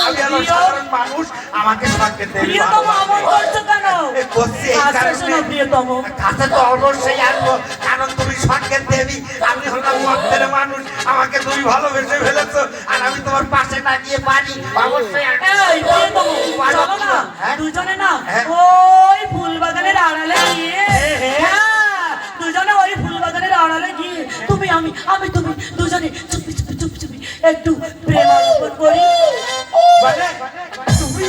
আমি আমার সাধারণ মানুষ, আমাকে সঙ্গে তেলি প্রিয়তম আমল করছো কেন? করছি এই কাছে কারণে। শোনো প্রিয়তম, কাছে তো অবশ্যই আসবো, কারণ তুমি সঙ্গে দেবী, আমি হলাম মন্ত্রের মানুষ, আমাকে তুমি ভালোবেসে ফেলেছো, আর আমি তোমার পাশে না গিয়ে পারি অবশ্যই এই প্রিয়তম, চলো না হ্যাঁ? দুজনে না হ্যাঁ? ওই ফুল বাগানের আড়ালে গিয়ে, হ্যাঁ, দুজনে ওই ফুল বাগানের আড়ালে গিয়ে আমি তুমি দুজনে চুপি চুপি চুপি চুপি একটু প্রেম আলাপন করি। মানে তুমি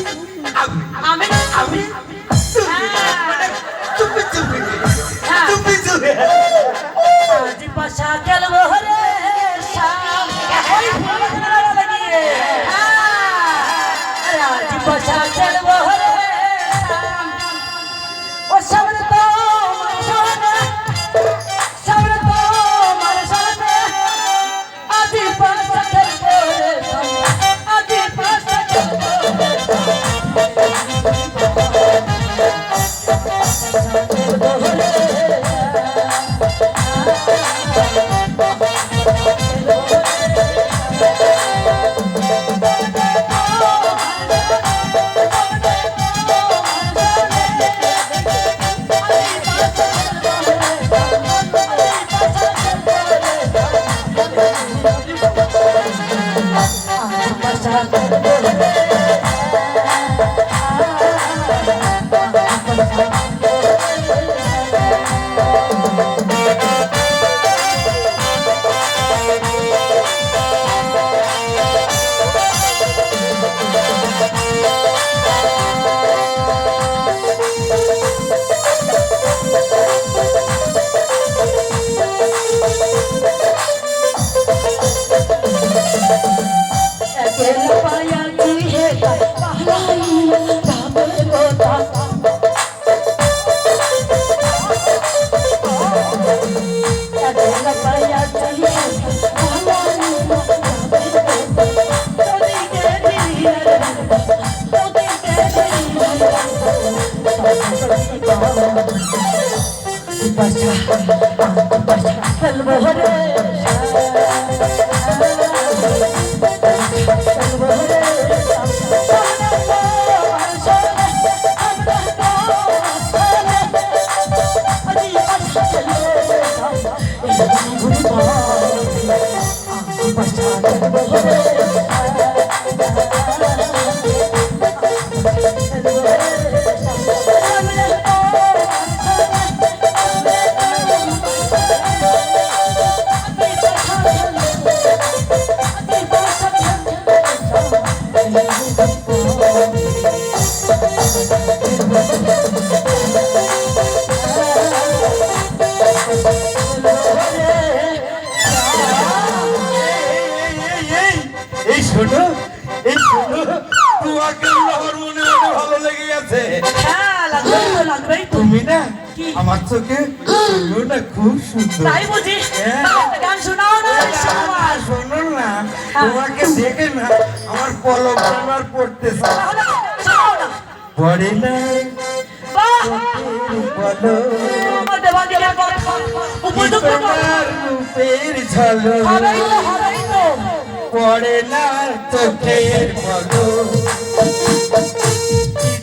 আমি আমি হ্যাঁ, চুপি চুপি হ্যাঁ। চুপি চুপি আজ পাশা খেলবো রে শাম, ওই ফুল বাগানের আড়ালে গিয়ে, হ্যাঁ, আজ পাশা খেলবো রে শাম, ও সামনে তো সামনে সামনে তো আমার সামনে, আজ পাশা খেলবো রে শাম, আজ পাশা খেলবো রে अकेला पाया की है पहलाई राम रोता, अकेला पाया की है पहलाई राम रोता, तोदी के दिया तोदी के दिया बचा हलवा रे এই শোনো, এই শোনো, তোমাকে আমার মনে মনে ভালো লেগে গেছে। হ্যাঁ, লাগবেই তো লাগবেই তো। তুমি না কি? আমার চোখে তুমিও না খুব সুন্দর। তাই বুঝি? হ্যাঁ। একটা গান শোনাও না সবার। শোনো না, তোমাকে দেখে না আমার পলক আমার পড়তেছে। তাহলে শোনাও না। পড়ে না বাহ! একটু বলো মাঝে মাঝে উপযুক্ত তোমার রূপের ঝলক হবেই তো পড়ে না চোখের বলো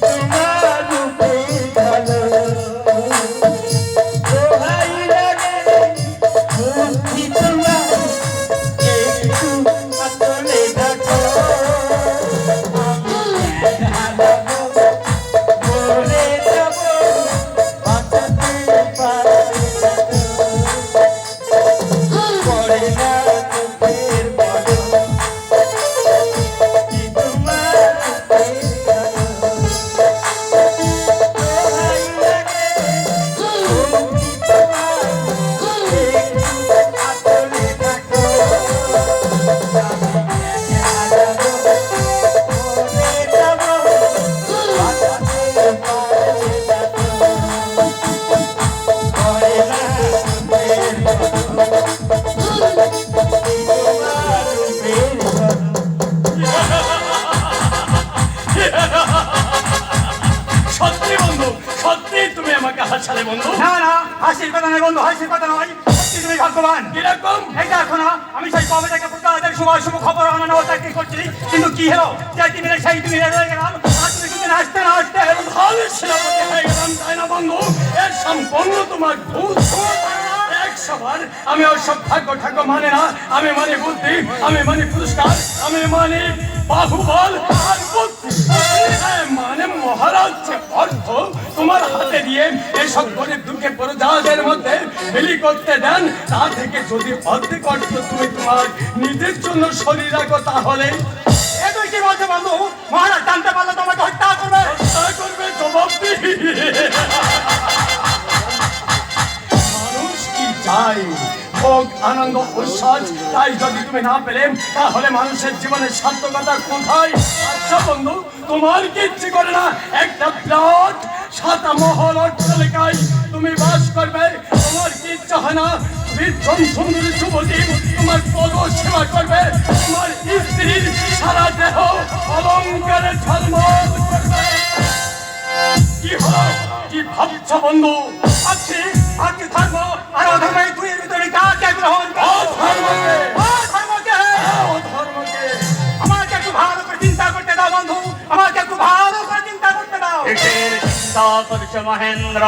তোমার রূপের ঝলক দোহাই লাগে মুক্তি তোমার একটু আতলে থাকো মরে যাব বাঁচাতে পারবে না পড়ে না চোখের বলো কি তোমার রূপের ঝলক দোহাই লাগে মুক্তি তোমার একটু আতলে থাকো সত্যি বন্ধু, সত্যি তুমি আমাকে হাসালে বন্ধু। না না হাসির কথা নয় বন্ধু, হাসির কথা নয়। সত্যি তুমি ভাগ্যবান। কিরকম? এই দেখো না, আমি সেই কবে থেকে প্রতাদের সময় শুভ খবর আনানো চাকরি করছি, কিন্তু কি হলো যাই তুমি সেই তুমি রয়ে গেলাম, আর তুমি শুধু নাচতে না আসতে ভালো সেনাপতি হয়ে গেলাম তাই না বন্ধু? এর সম্পূর্ণ তোমার ভুল। এক সবার আমি ওর সব ভাগ্য ঠাগ্য মানে না। আমি মানে বুদ্ধি, আমি মানে পুরস্কার, আমি মানে বাহুবল আর বুদ্ধি। মানে মহারাজ যে অর্থ তোমার হাতে দিয়ে এসব গরিব দুঃখে প্রজাদের মধ্যে বিলি করতে দেন, তা থেকে যদি অর্ধেক অর্থ তুমি তোমার নিজের জন্য শরীর রাখো তাহলে এ তুই কি বলছো বন্ধু? মহারাজ জানতে পারলে তোমাকে হত্যা করবে। তা করবে জবাবদিহি। মানুষ কি চাই? ভোগ, আনন্দ, উচ্ছ্বাস। তাই যদি তুমি না পেলে তাহলে মানুষের জীবনের সার্থকতা কোথায়? আচ্ছা বন্ধু, তোমার কি ইচ্ছে করে না একটা বিরাট সাদা মহল অট্টালিকায় তুমি বাস করবে? তোমার কি ইচ্ছা হয় না বিদ্যম সুন্দরী যুবতী তোমার পদ সেবা করবে? তোমার স্ত্রীর সারা দেহ অলঙ্কারে ঝলমল করবে? কি হলো? কি ভাবছ বন্ধু? আপনি আপনি ধর্ম আর অধর্মের দুইয়ের ভিতরে কাকে গ্রহণ অধর্মকে। ধর্মকে অধর্মকে। আমাকে একটু ভালো করে চিন্তা করতে দাও বন্ধু, আমাকে একটু ভালো করে চিন্তা করতে দাও। কিসের চিন্তা করছ মহেন্দ্র?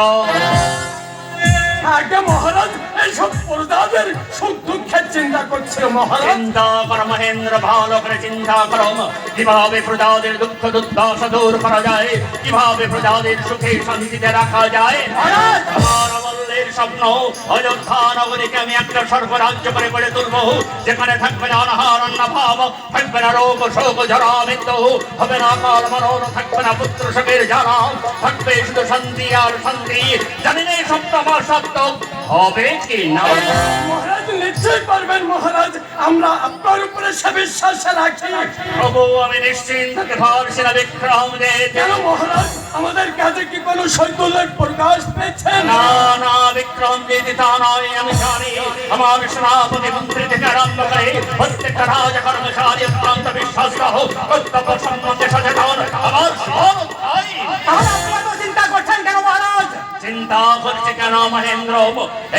আগে মহারাজ এইসব প্রজাদের সুখ দুঃখের চিন্তা করছে মহারাজ। চিন্তা করো মহেন্দ্র, ভালো করে চিন্তা করো কিভাবে প্রজাদের দুঃখ দুর্দশা দূর করা যায়, কিভাবে প্রজাদের সুখে শান্তিতে রাখা যায়। আমার অমূল্যের স্বপ্ন অযোধ্যা নগরীকে আমি একটা স্বর্গরাজ্য করে গড়ে তুলবো, যেখানে থাকবে না অনাহার অন্নভাব, থাকবে না রোগ শোক জরা মৃত্যু, হবে না কাল মরণ, থাকবে না পুত্র শোকের জ্বালা, থাকবে শুধু শান্তি আর শান্তি। জানি না এই স্বপ্ন আমার সত্য হবে কি না। মহারাজ নিশ্চয় পারবেন মহারাজ, আমরা আপনার উপরে সে বিশ্বাস রাখি। প্রভু আমি নিশ্চিন্ত থেকে পারছি না বিক্রম যে। কেন মহারাজ, আমাদের কাছে কি কোনো শৈথুলের প্রকাশ পেয়েছেন? না না বিক্রম যে তা নয়, আমি জানি আমার সেনাপতি মন্ত্রী থেকে আরম্ভ করে প্রত্যেকটা রাজ কর্মচারী অত্যন্ত বিশ্বাসগ্রহ, কর্তব্য সম্বন্ধে সচেতন। আমার সব ভাই তাহলে আপনি এত চিন্তা করছেন কেন মহারাজ? চিন্তা করছে কেন মহেন্দ্র?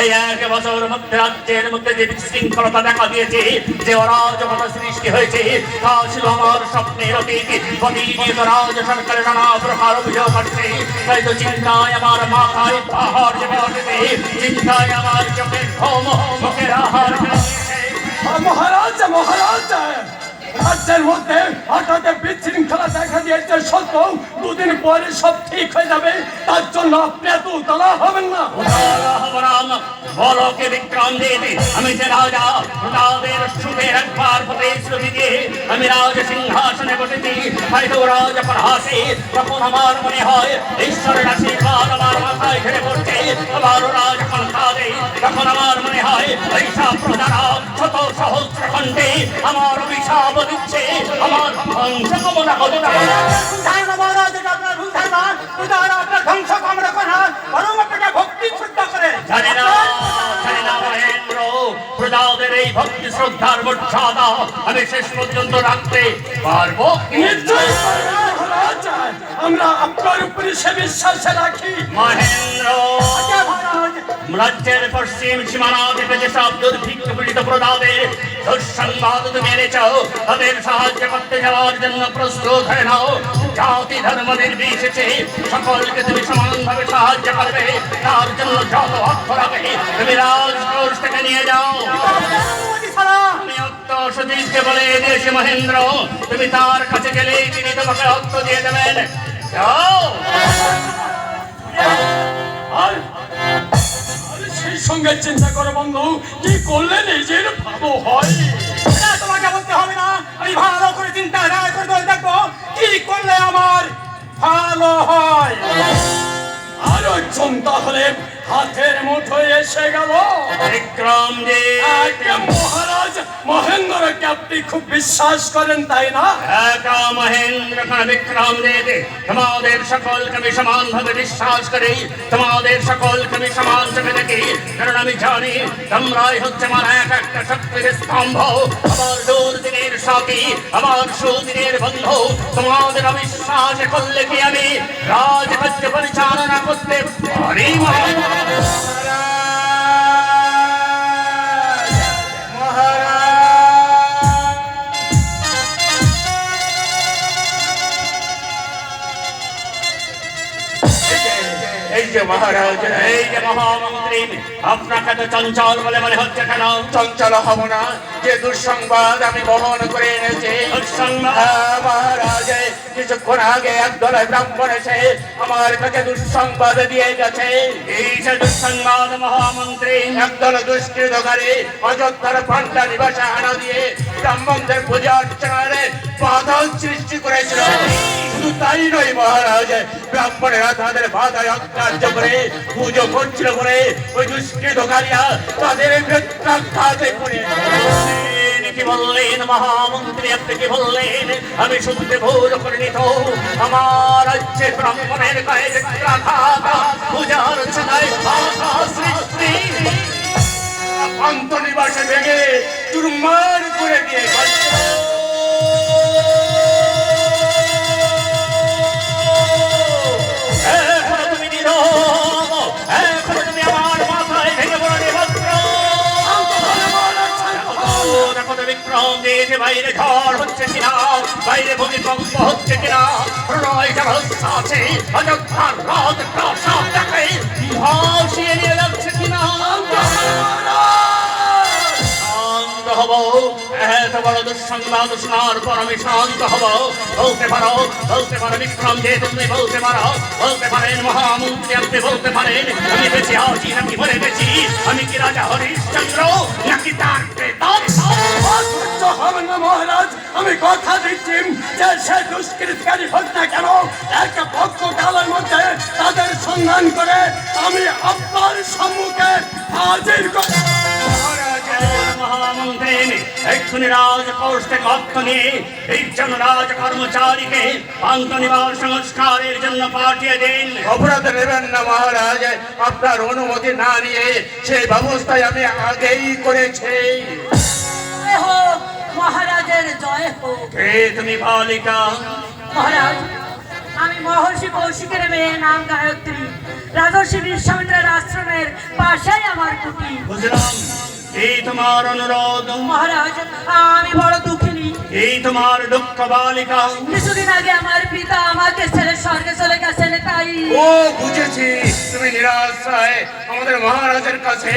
এই এক বছর মধ্যে রাজ্যের মধ্যে যে বিশৃঙ্খলতা দেখা দিয়েছে, যে অরাজকতা সৃষ্টি হয়েছে, তা ছিল আমার স্বপ্নের অতীত। প্রতিনিয়ত রাজ্য সরকারের নানা প্রকার অভিযোগ আসছে, তাই তো চিন্তায় আমার মাথায় পাহাড় চেপে উঠেছে, চিন্তায় আমার চোখের ঘুম মুখের আহার কেড়েছে। মহারাজ মহারাজ, রাজ্যের মধ্যে হঠাৎ বিশৃঙ্খলা দেখা দিয়েছে সত্য, দুদিন পরে সব ঠিক হয়ে যাবে, তার জন্য আপনি এত উতলা হবেন না। বলো কে বিক্রম দেবী, আমি যে রাজা প্রতাপের সুখের একবার প্রতিশ্রুতি দিয়ে আমি রাজ সিংহাসনে বসেছি, হয়তো ওরা যখন হাসে তখন আমার মনে হয় ঈশ্বরের আশীর্বাদ আমার মাথায় ঘিরে পড়ছে, আবার ওরা যখন কাঁদে তখন আমার মনে হয় এইসব প্রজারা শত সহস্র খণ্ডে আমার অভিশাপ দিচ্ছে, আমার ধ্বংস কামনা করছে। ধারণা মহারাজ, এটা আপনার ভুল ধারণা। আপনার ধ্বংস কামনা করে না, বরং আপনাকে ভক্তি শ্রদ্ধা করে। জানি না মহেন্দ্র, প্রজাদের এই ভক্তি শ্রদ্ধার মর্যাদা আমি শেষ পর্যন্ত রাখতে পারবো। নিশ্চয়ই মহারাজ, আমরা আপনার উপরে সে বিশ্বাস রাখি। মহেন্দ্র, আজ্ঞা মহারাজ। রাজ্যের পশ্চিম সীমানা থেকে যেসব দুর্ভিক্ষ পীড়িত প্রজাদের দুঃসংবাদ তুমি এনেছ, তাদের সাহায্য করতে যাওয়ার জন্য প্রস্তুত হয়ে নাও। জাতি ধর্ম নির্বিশেষে সকলকে তুমি সমানভাবে সাহায্য করবে, তার জন্য যত অর্থ লাগে তুমি রাজকোষ থেকে নিয়ে যাও। আমি অর্থ সুজিতকে বলে দিয়েছি মহেন্দ্র, তুমি তার কাছে গেলেই তিনি তোমাকে অর্থ দিয়ে দেবেন। যাও। আর সেই সঙ্গে চিন্তা করো বন্ধু, কি করলে নিজের ভালো হয়। এটা তোমাকে বলতে হবে না, আমি ভালো করে চিন্তা করে দেখবো কি করলে আমার ভালো হয়। আরো চিন্তা হলে হাতের মুঠোয় এসে গেল। বিক্রমজিৎ, আজ্ঞা মহারাজ, মহেন্দ্রকে আপনি খুব বিশ্বাস করেন তাই না? একা মহেন্দ্র বিক্রমজিৎ, তোমাদের সকলকে আমি সমানভাবে বিশ্বাস করি, তোমাদের সকলকে আমি সমান চোখে দেখি, কারণ আমি জানি তোমরাই হচ্ছে আমার এক একটা শক্তির স্তম্ভ, আমার দুর্দিনের সাথী, আমার সুদিনের বন্ধু। তোমাদের অবিশ্বাস করলে কি আমি রাজকার্য পরিচালনা করতে পারি? এই যে মহারাজ, এই যে মহামন্ত্রী, আপনাকে তো চঞ্চল বলে মনে হচ্ছে কেন? চঞ্চল হব না, যে দুঃসংবাদ আমি বহন করে এনেছি। দুঃসংবাদ? হ্যাঁ, মহারাজ, কিছুক্ষণ আগে একদল ব্রাহ্মণ এসে আমার কাছে দুঃসংবাদ দিয়ে গেছে। এই যে দুঃসংবাদ মহামন্ত্রী, একদল দুষ্কৃতকারী অযোধ্যার পান্ডা নিবাসে হানা দিয়ে ব্রাহ্মণদের পূজা অর্চনার বাধা সৃষ্টি করেছিল। শুধু তাই নয় মহারাজ, ব্রাহ্মণেরা তাদের বাধায় অত্যাচার করে পুজো করছিল বলে ওই দুষ্কৃতকারীরা তাদের প্রত্যাঘাতে করে। কি বললেন মহামন্ত্রী, আপনি কি বললেন? আমি শুনতে ভুল করিনি তো। আমার রাজ্যে ব্রাহ্মণের গায়ে আঘাত, পূজা অর্চনায় বাধা সৃষ্টি। অন্তর্নিবাসে ভেঙে চুরমার করে দিয়ে এখনো তুমি নীরব, এখনো তুমি আমার মাথায় ভেঙে পড়ে ভদ্র। দেখো তো বিক্রমজিৎ, বাইরে ঝড় হচ্ছে কিনা, বাইরে ভূমিকম্প হচ্ছে কিনা, প্রলয় ব্যবস্থা আছে, অযোধ্যার রাজ প্রাসাদ দেখে ভাসিয়ে নিয়ে যাচ্ছে কিনা। শান্ত হব, এত বড় দুঃসংবাদ শোনার পর আমি শান্ত হব। বলতে পারো বিক্রমজিৎ, তুমি বলতে পারো, বলতে পারেন মহামন্ত্রী, আপনি বলতে পারেন আমি বেঁচে আছি নাকি মরে গেছি, আমি কি রাজা হরিশ্চন্দ্র নাকি তার প্রেতাত্মা? অসহ্য হবেন না মহারাজ, আমি কথা দিচ্ছি যে সে দুষ্কৃতকারী হোক না কেন, এক পক্ষ কালের মধ্যে তাদের সন্ধান করে আমি আপনার সম্মুখে হাজির করব। মহামন্ত্রী, এক্ষুনি রাজকোষ থেকে অর্থ নিয়ে একজন রাজ কর্মচারীকে পান্থনিবাস সংস্কারের জন্য পাঠিয়ে দিন। অপরাধ নেবেন না মহারাজ, আপনার অনুমতি না নিয়ে সেই ব্যবস্থায় আমি আগেই করেছি। জয় হোক, মহারাজের জয় হোক। কে তুমি বালিকা? মহারাজ, আমি মহর্ষি কৌশিকের মেয়ে, নাম গায়ত্রী। রাজর্ষি বিশ্বামিত্রের আশ্রমের পাশেই আমার কুটি। বুঝলাম, এই তোমার অনুরোধ? মহারাজ, আমি বড় দুঃখিনী। এই তোমার দুঃখ বালিকা? কিছুদিন আগে আমার পিতা আমাকে ছেড়ে স্বর্গে চলে গেছেন, তাই। ও বুঝেছি, তুমি নিরাশ্রয় আমাদের মহারাজের কাছে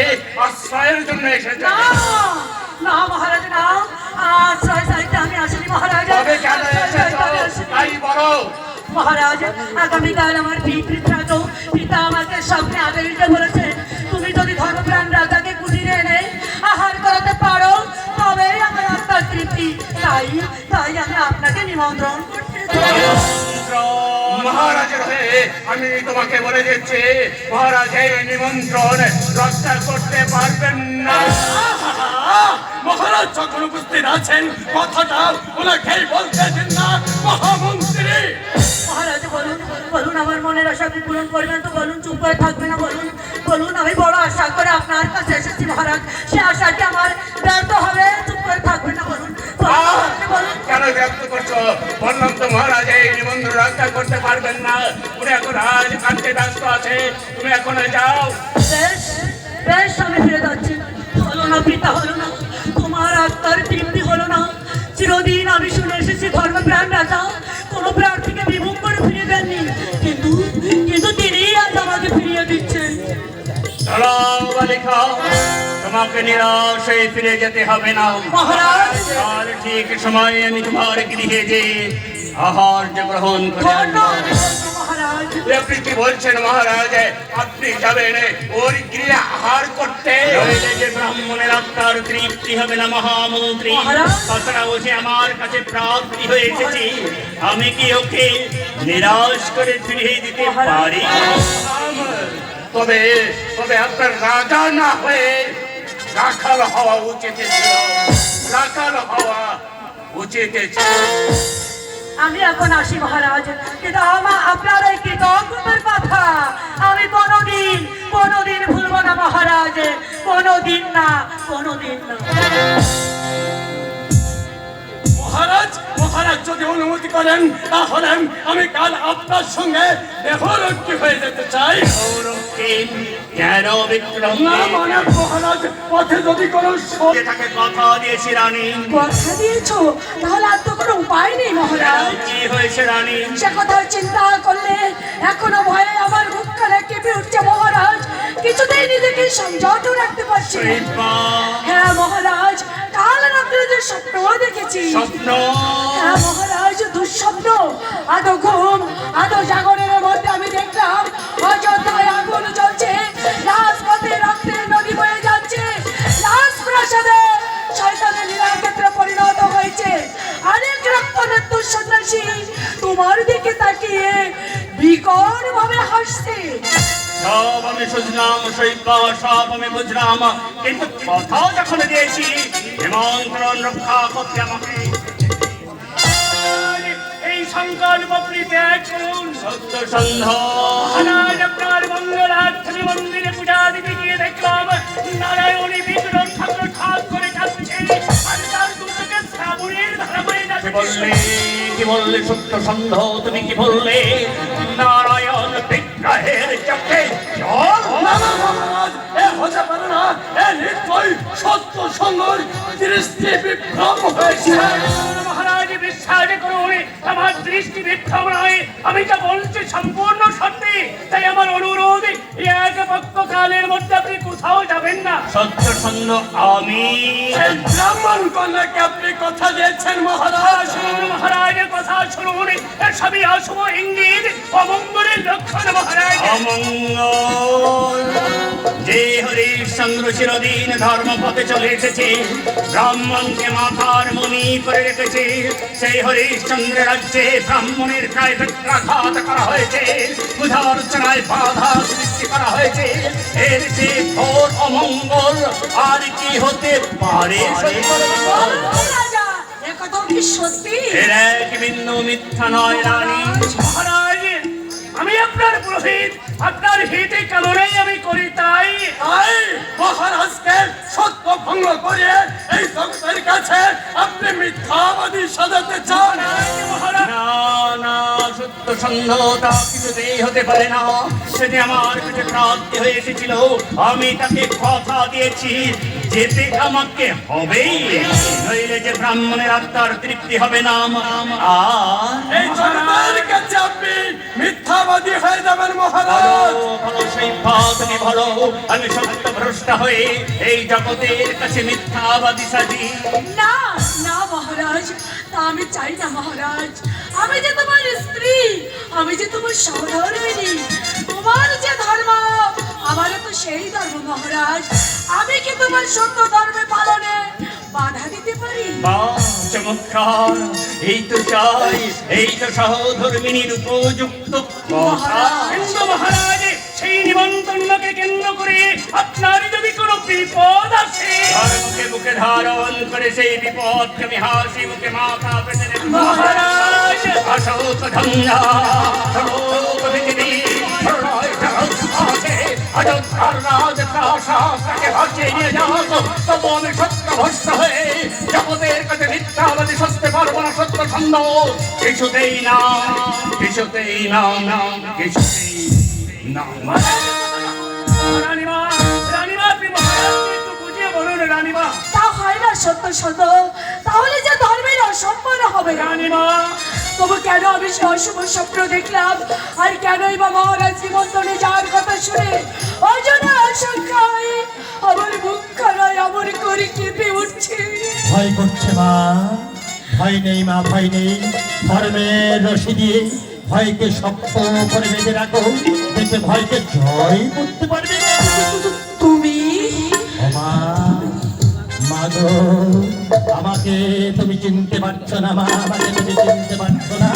আশ্রয়ের জন্য এসেছো। না না মহারাজ, না, আশ্রয় চাইতে আমি আসিনি মহারাজ। তবে কেন এসেছো তাই বলো। মহারাজ, আগামীকাল আমার পিতৃশ্রাদ্ধ। পিতা আমাকে স্বপ্নে আদেশ বলেছে, তুমি যদি ধর্মপ্রাণ রাজাকে কুটিরে এনে আহার করাতে পারো তবেই আমার আত্মার তৃপ্তি। তাই তাই আমি আপনাকে নিমন্ত্রণ করতে চাই। মহারাজের হয়ে আমি তোমাকে বলে দিচ্ছি, মহারাজ এই নিমন্ত্রণ রক্ষা করতে পারবেন না। মহারাজ যখন উপস্থিত আছেন কথাটা ওনাকেই বলতে দিন না মহামন্ত্রী। মহারাজ বলুন, বলুন আমার মনের আশা আপনি পূরণ করবেন তো বলুন, চুপ করে থাকবে না বলুন। বলুন, আমি বড় আশা করে আপনার কাছে এসেছি মহারাজ, সে আশাটি আমার ব্যর্থ হবে, চুপ করে থাকবে না বলুন। বলুন, বলুন। কেন ব্যক্ত করছো বললাম তো মহারাজ এই নিমন্ত্রণ রক্ষা করতে পারবেন না, উনি এখন রাজ কাটতে ব্যস্ত আছে, তুমি এখন যাও। বেশ বেশ, আমি ফিরে যাচ্ছি। হলো না পিতা, হলো না, তোমার আত্মার তৃপ্তি হলো না। চিরদিন আমি শুনে এসেছি ধর্মপ্রাণ রাজা কোনো প্রার্থীকে বিমুখ করে ফিরিয়ে দেননি, কিন্তু কিন্তু তিনি আজ আমাকে ফিরিয়ে দিচ্ছেন। চলো বালিকা, তোমাকে নিরাশ হয়ে ফিরে যেতে হবে না মহারাজ, আর ঠিক সময়ে আমি তোমার গৃহে যে আহার গ্রহণ করে ধন্যবাদ আনবো। মহারাজ। আপনি কি বলছেন মহারাজ, আপনি যাবেন ওর গৃহে আহার করতে? নইলে যে ব্রাহ্মণের আত্মার তৃপ্তি হবে না মহামন্ত্রী। মহারাজ। তাছাড়া ও যে আমার কাছে প্রাপ্তি হয়ে এসেছি, আমি কি ওকে নিরাশ করে ফিরিয়ে দিতে পারি? তবে তবে আপনার রাজা না হয়ে রাখাল হওয়া উচিত ছিল, রাখাল হওয়া উচিত ছিল। আমি এখন আসি মহারাজ, কিন্তু আপনার এই কৃতজ্ঞতার কথা আমি কোনোদিন ভুলবো না মহারাজ, কোনোদিন না, কোনোদিন না। মহারাজ, মহারাজ যদি অনুমতি করেন তাহলে আমি কাল আপনার সঙ্গে দেহরক্ষী হয়ে যেতে চাই। কেন বিক্রম? না মানে মহারাজ, পথে যদি কোনো তাকে কথা দিয়েছি রানী। কথা দিয়েছো? তাহলে আর তো কোনো উপায় নেই মহারাজ। কি হয়েছে রানী? সে কথা চিন্তা করলে এখনো ভয়ে আমার বুকখানা কেঁপে উঠছে মহারাজ, কিছুতেই নিজেকে সংযত রাখতে পারছি না। হ্যাঁ মহারাজ, কাল রাত্রে যে স্বপ্ন দেখেছি। স্বপ্ন? হ্যাঁ মহারাজ, দুঃস্বপ্ন। আদো ঘুম আদো জাগরের মধ্যে আমি দেখলাম অযোধ্যায় আগুন জ্বলছে, রাজপথে রক্তের নদী বয়ে যাচ্ছে, রাজপ্রাসাদে শয়তানের লীলাক্ষেত্রে পরিণত হয়েছে। অনেক রক্তনেত্র সন্ন্যাসী তোমার দিকে তাকিয়ে বিকট ভাবে হাসছে। সব আমি শুনলাম সৈবা, সব আমি বুঝলাম, কিন্তু কথা যখন দিয়েছি নিমন্ত্রণ রক্ষা করতে আমাকে এই সংকল্প ত্যাগ করুন। সত্য সন্ধ্যা মহারাজ, আপনার মঙ্গলার্থী মন্দিরে পূজা দিতে গিয়ে দেখলাম নারায়ণী বিগ্রহ ঠাকুর ঠাক করে কাঁদছে, আর তার দুটোকে শ্রাবণের ধারা বয়ে যাচ্ছে। কি বললে সত্য সন্ধ্যা? তুমি কি বললে? নারায়ণ বিগ্রহের চোখে জল? না না মহারাজ, এ হতে পারে না, এ নিশ্চয়ই সত্য সঙ্গর দৃষ্টি বিভ্রম হয়েছে। মহারাজ বিশ্বাস করুন, আমার দৃষ্টি বিভ্রম নয়, আমি যা বলছি সম্পূর্ণ সত্যি। তাই আমার অনুরোধ, এক পক্ষ কালের মধ্যে আপনি কোথাও যাবেন না। সত্য সন্ন্য আমি এই ব্রাহ্মণ কন্যাকে আপনি কথা দিয়েছেন মহারাজ। শুনুন মহারাজের কথা শুনুন, এর সবই অশুভ ইঙ্গিত, অমঙ্গলের লক্ষণ মহারাজ। অমঙ্গল? যে হরিশ্চন্দ্র চিরদিন ধর্মপথে চলে এসেছে, ব্রাহ্মণকে মাথার মণি করে রেখেছে, সেই হরিশ্চন্দ্রের রাজ্যে ব্রাহ্মণের গায়ে বেত্রাঘাত করা হয়েছে, পূজার্চনায় বাধা সৃষ্টি করা হয়েছে। এর যে ঘোর অমঙ্গল আর কি হতে পারে? রাজা, এ কথা কি সত্যি? এর এক বিন্দু মিথ্যা নয় রানী। মহারাজ, আমি আপনার পুরোহিত, আপনার হিতে কামনাই আমি করি, তাই তাই মহারাজকে সত্য ভঙ্গ করে এই জগতের কাছে আপনি মিথ্যাবাদী সাজাতে চান। না না, সত্য সন্ধ্যতা কিছুতেই হতে পারে না। সেদিন আমার কাছে প্রাপ্তি হয়ে এসেছিল, আমি তাকে কথা দিয়েছি যেতে আমাকে হবেই, নইলে যে ব্রাহ্মণের আত্মার তৃপ্তি হবে না। আর এই জগতের কাছে আপনি মিথ্যাবাদী হয়ে যাবেন মহারাজ। তুমি বলো, আমি সত্য ভ্রষ্ট হয়ে এই জগতের কাছে মিথ্যাবাদী সাজি? না না মহারাজ, তা আমি চাই না মহারাজ। আমি যে তোমার স্ত্রী, আমি যে তোমার সহধর্মিণী, তোমার যে ধর্ম আমারও তো সেই ধর্ম মহারাজ। আমি কি তোমার সত্য ধর্মে পালনে বাধা দিতে পারি? বাহ, চমৎকার! এই তো চাই, এই তো সহধর্মিণীর উপযুক্ত কথা। কিন্তু মহারাজ, সেই নিমন্ত্রণকে কেন্দ্র করে আপনার যদি কোনো বিপদ আসে, ধর্মকে বুকে ধারণ করে সেই বিপদকে আমি হাসি মুখে মাথা পেতে নেব। মহারাজ, অশোক ধন্যা শোক পৃথিবী প্রলয় আছে, অযোধ্যার রাজ প্রাসাদকে ভাসিয়ে নিয়ে যাও, তবু আমি সত্য পথভ্রষ্ট হয়ে জগতের কাছে মিথ্যাবাদী সস্তে পারবো না সত্য ছন্দ কিছুতেই না কিছুতেই না কিছুতেই না রানীমা রানীমা আপনি মহারাজকে একটু বুঝিয়ে বলুন রানীমা তা হয় না সত্য সত্য, তাহলে যে ধর্মের অসম্মান হবে রানীমা তবু কেন আমি সে অশুভ স্বপ্ন দেখলাম, আর কেনই বা মহারাজ নিমন্ত্রণে যাওয়ার কথা শুনে অজানা আশঙ্কায় আমার মুখ খানায় আমার করে কেঁপে উঠছে। ভয় করছে মা? ভয় নেই মা, ভয় নেই। ধর্মের রশি দিয়ে ভয়কে শক্ত করে বেঁধে রাখো, দেখবে ভয়কে জয় করতে পারবে না। তুমি ও মা, মা গো, আমাকে তুমি চিনতে পারছো না মা, আমাকে তুমি চিনতে পারছো না।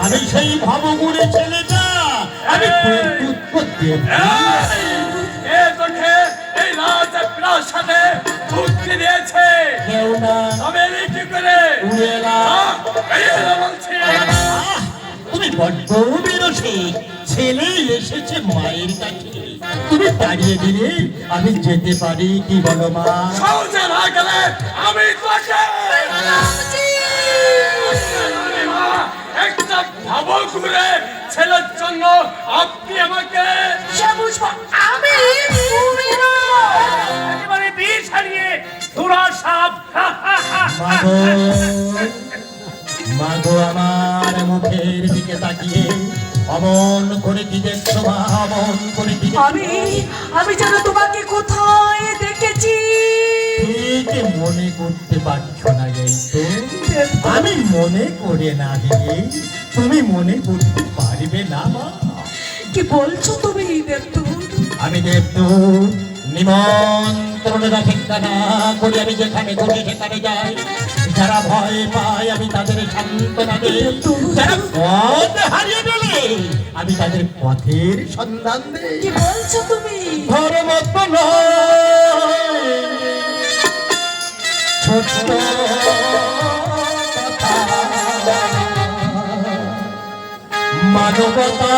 আমি সেই ভবগুড়ে ছেলেটা, আমি উৎপত্তি এ তোকে এই রাজ প্রাসাদে মুক্তি দিয়েছে কেউ না, তবে আমি কি করে উড়ে এলাম। বেরিয়ে এলো বলছি আহ, তুমি বড্ড বিরসী। ছেলে এসেছে মায়ের কাছে, তুমি দাঁড়িয়ে দিলে আমি যেতে পারি, কি বলো মা? সহজে না গেলে আমি তোকে রানীমা, একটা ভাবল ঘুরে ছেলের জন্য আপনি আমাকে সে বুঝবো আমি, তুমি না। একেবারে বিষ হারিয়ে ধুরা সাপ মাগো, মাগো, আমার মুখের দিকে তাকিয়ে অমন করে কি দেখছো মা, অমন করে কি দেখছো? আমি যেন তোমাকে কোথায় দেখেছি। ঠিক মনে করতে পারছো না, এই তো আমি মনে করে না দিলে তুমি মনে করতে পারবে না মা। কি বলছো তুমি দেবদূত? আমি দেবদূত, নিমন্ত্রণের অপেক্ষা না করে আমি যেখানে খুশি সেখানে যাই। যারা ভয় পায় আমি তাদের সান্ত্বনা দেই, যারা পথ হারিয়ে ফেলে আমি তাদের পথের সন্ধান দেই। কি বলছো তুমি? ধর্ম তো নয় ছোট কথা, মানবতা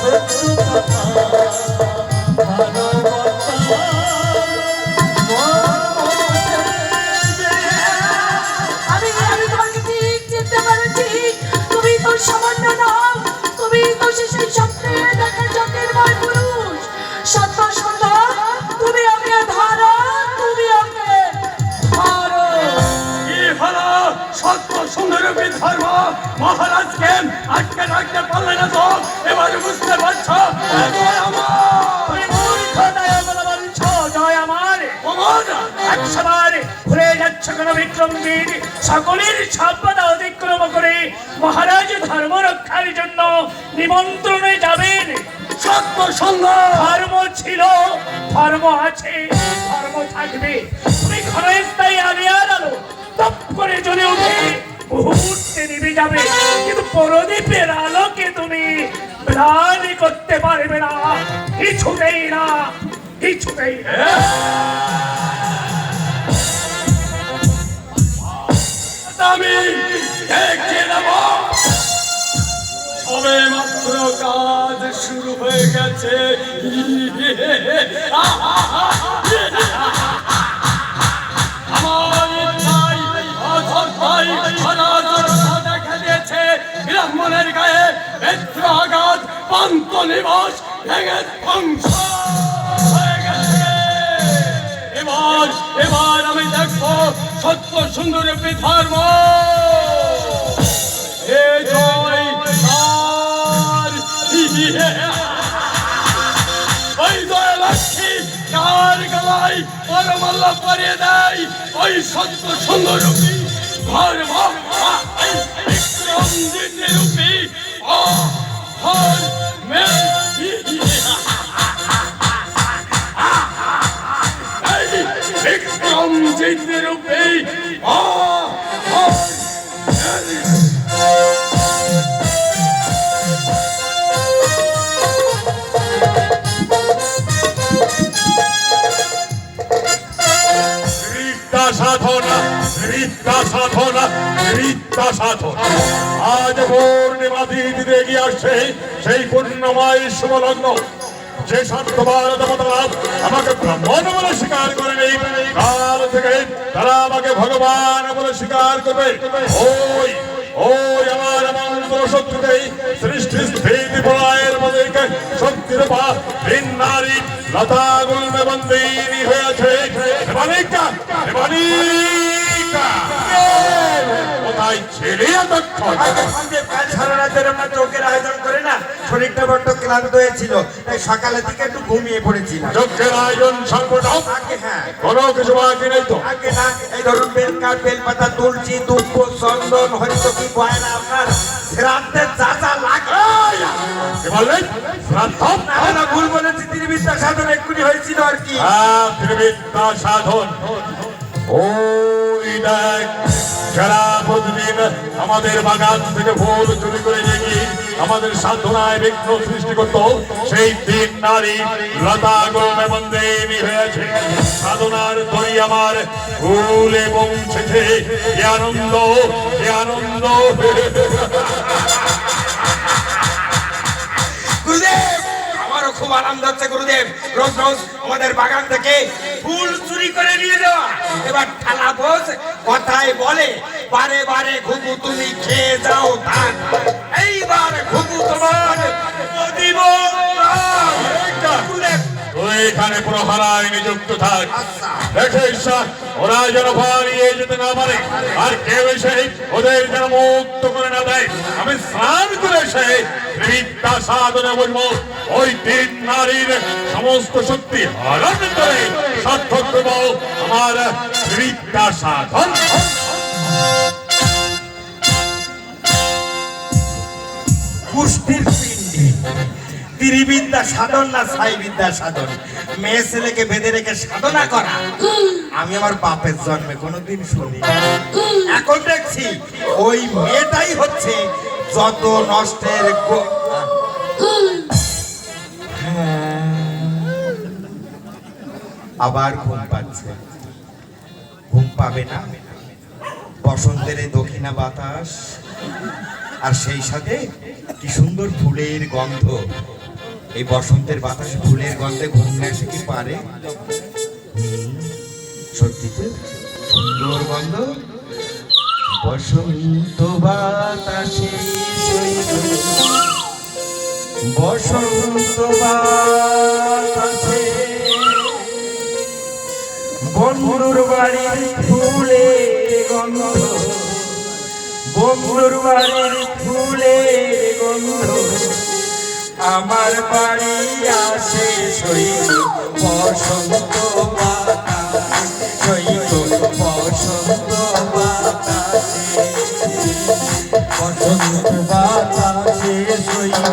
আমি তোমাকে ঠিক চিনতে পেরেছি। তুমি তো সামান্য নাও, তুমি তো সেই স্বপ্নে দেখা জ্যোতির্ময় পুরুষ। সত্য সুন্দর, তুমি ওকে ধরো, তুমি ওকে ধরো। কি হলো সত্য সুন্দরী ধর্ম মহারাজকে আটকে রাখতে পারলে না তো? এবার বুঝতে পারছো এবার আমার তুমি মূর্খতায় বলে বলছো জয় আমার। অমর একশবার ঘুরে যাচ্ছ কেন বিক্রমজিৎ? সকলের সভ্যতা অতিক্রম করে মহারাজ ধর্ম রক্ষার জন্য নিমন্ত্রণে যাবেন। সত্য সুন্দর ধর্ম ছিল, ধর্ম আছে, ধর্ম থাকবে। তুমি ক্ষণস্থায়ী আলিয়ার আলো তপ করে জ্বলে উঠে মুহূর্তে নিভে যাবে, কিন্তু পরদীপের আলোকে তুমি ম্লানি করতে পারবে না, কিছুতেই না, কিছুতেই না। আমি দেখে নেব। সবে মাত্র কাজ শুরু হয়ে গেছে। আমার ইচ্ছায় অধর্মাই অনাচারতা দেখা দিয়েছে। ব্রাহ্মণের গায়ে নেত্র আঘাত, পান্ত নিবাস ভেঙে ধ্বংস হয়ে গেছে। এবার আমি দেখবো সত্য সুন্দরী ধর্ম। এ জয় তার। ওই জয় লক্ষ্মী কার গলায় পরমাল্য পরিয়ে দেয়, ওই সত্য সুন্দরী ধর্ম বিক্রমজিৎ রূপী বিক্রমজিৎ রূপী সাধনা, রিক্তা সাধনা, রিক্তা সাধনা। আজ পূর্ণিমা দিদিতে এগিয়ে আসছে সেই পূর্ণময় শুভলগ্ন। যে স্বার্থবান দেবতারা আমাকে ব্রাহ্মণ বলে স্বীকার করেনি, কাল থেকে তারা আমাকে ভগবান বলে স্বীকার করবে। ওই ওই আমার মন্ত্র শক্তিতেই সৃষ্টি স্থিতি প্রলয়ের মধ্যে শক্তির পা তিন নারী লতা গুলমে বন্দিনী হয়েছে। দেবালিকা, দেবালিকা, কোথায় ছেলে এতক্ষণ? কাল সারা রাতের আমরা চোখের আয়োজন করে না, শরীরটা বড্ড ক্লান্ত হয়েছিল, তাই সকালের দিকে একটু ঘুমিয়ে পড়েছিলাম। যজ্ঞের আয়োজন সর্বটক, আগে হ্যাঁ, কোনো কিছু বাকি নেই তো? আগে না, এই ধরুন বেলকাঠ, বেলপাতা, তুলসী, দুব্ব, চন্দন, হরিতকি, গয়না, আপনার শ্রাদ্ধের যা যা লাগে। কি বললেন? শ্রাদ্ধ? না না, ভুল বলেছি, ত্রিবিদ্যা সাধন এক্ষুনি হয়েছিল আর কি। হ্যাঁ, ত্রিবিদ্যা সাধন। ওই দেখ, যারা প্রতিদিন আমাদের বাগান থেকে ফুল চুরি করে নিয়ে গিয়ে আমাদের সাধনায় বিঘ্ন সৃষ্টি করত, সেই তিন নারী লতা গোমে বন্দিনী হয়েছে। সাধনার দই আমার ফুলে পৌঁছেছে। কি আনন্দ, কি আনন্দ! গুরুদেব, আমারও খুব আনন্দ হচ্ছে গুরুদেব। রোজ রোজ আমাদের বাগান থেকে ফুল চুরি করে নিয়ে যাওয়া। এবার থালা বোঝ কথায় বলে, বারে বারে ঘুঘু তুমি খেয়ে যাও ধান, এইবার ঘুঘু তোমার দিব গুরুদেব। তুই এখানে প্রহরায় নিযুক্ত থাক। দেখে ঈশ্বর ওরা যেন পালিয়ে যেতে না পারে, আর কেউ এসে ওদের যেন মুক্ত করে না দেয়। আমি স্নান করে এসে বিদ্যা সাধনে বলবো, ওই তিন নারীর সমস্ত শক্তি হরণ করে সার্থক দেব আমার বিদ্যা সাধন। কুষ্ঠির পিণ্ডি, ত্রিবিদ্যা সাধন না সাই বিদ্যা সাধন? মেয়ে ছেলেকে বেঁধে রেখে সাধনা করা আমি আমার বাপের জন্মে কোনোদিন শুনি। এখন দেখছি ওই মেয়েটাই হচ্ছে যত নষ্টের আবার ঘুম পাচ্ছে। ঘুম পাবে না? বসন্তের এই দক্ষিণা বাতাস, আর সেই সাথে কি সুন্দর ফুলের গন্ধ। এই বসন্তের বাতাসে ফুলের গন্ধে ঘুম আসে কি পারে? সত্যি তো সুন্দর গন্ধ। বসন্ত বাতাসে শৈল, বসন্ত বাতাসে বন্ধুর বাড়ির ফুলের গন্ধ, বন্ধুর বাড়ির ফুলের গন্ধ আমার বাড়ি আসে শৈল। বসন্ত বাতাসে শৈল, বসন্ত বাতাসে, বসন্ত বাতাসে শৈল,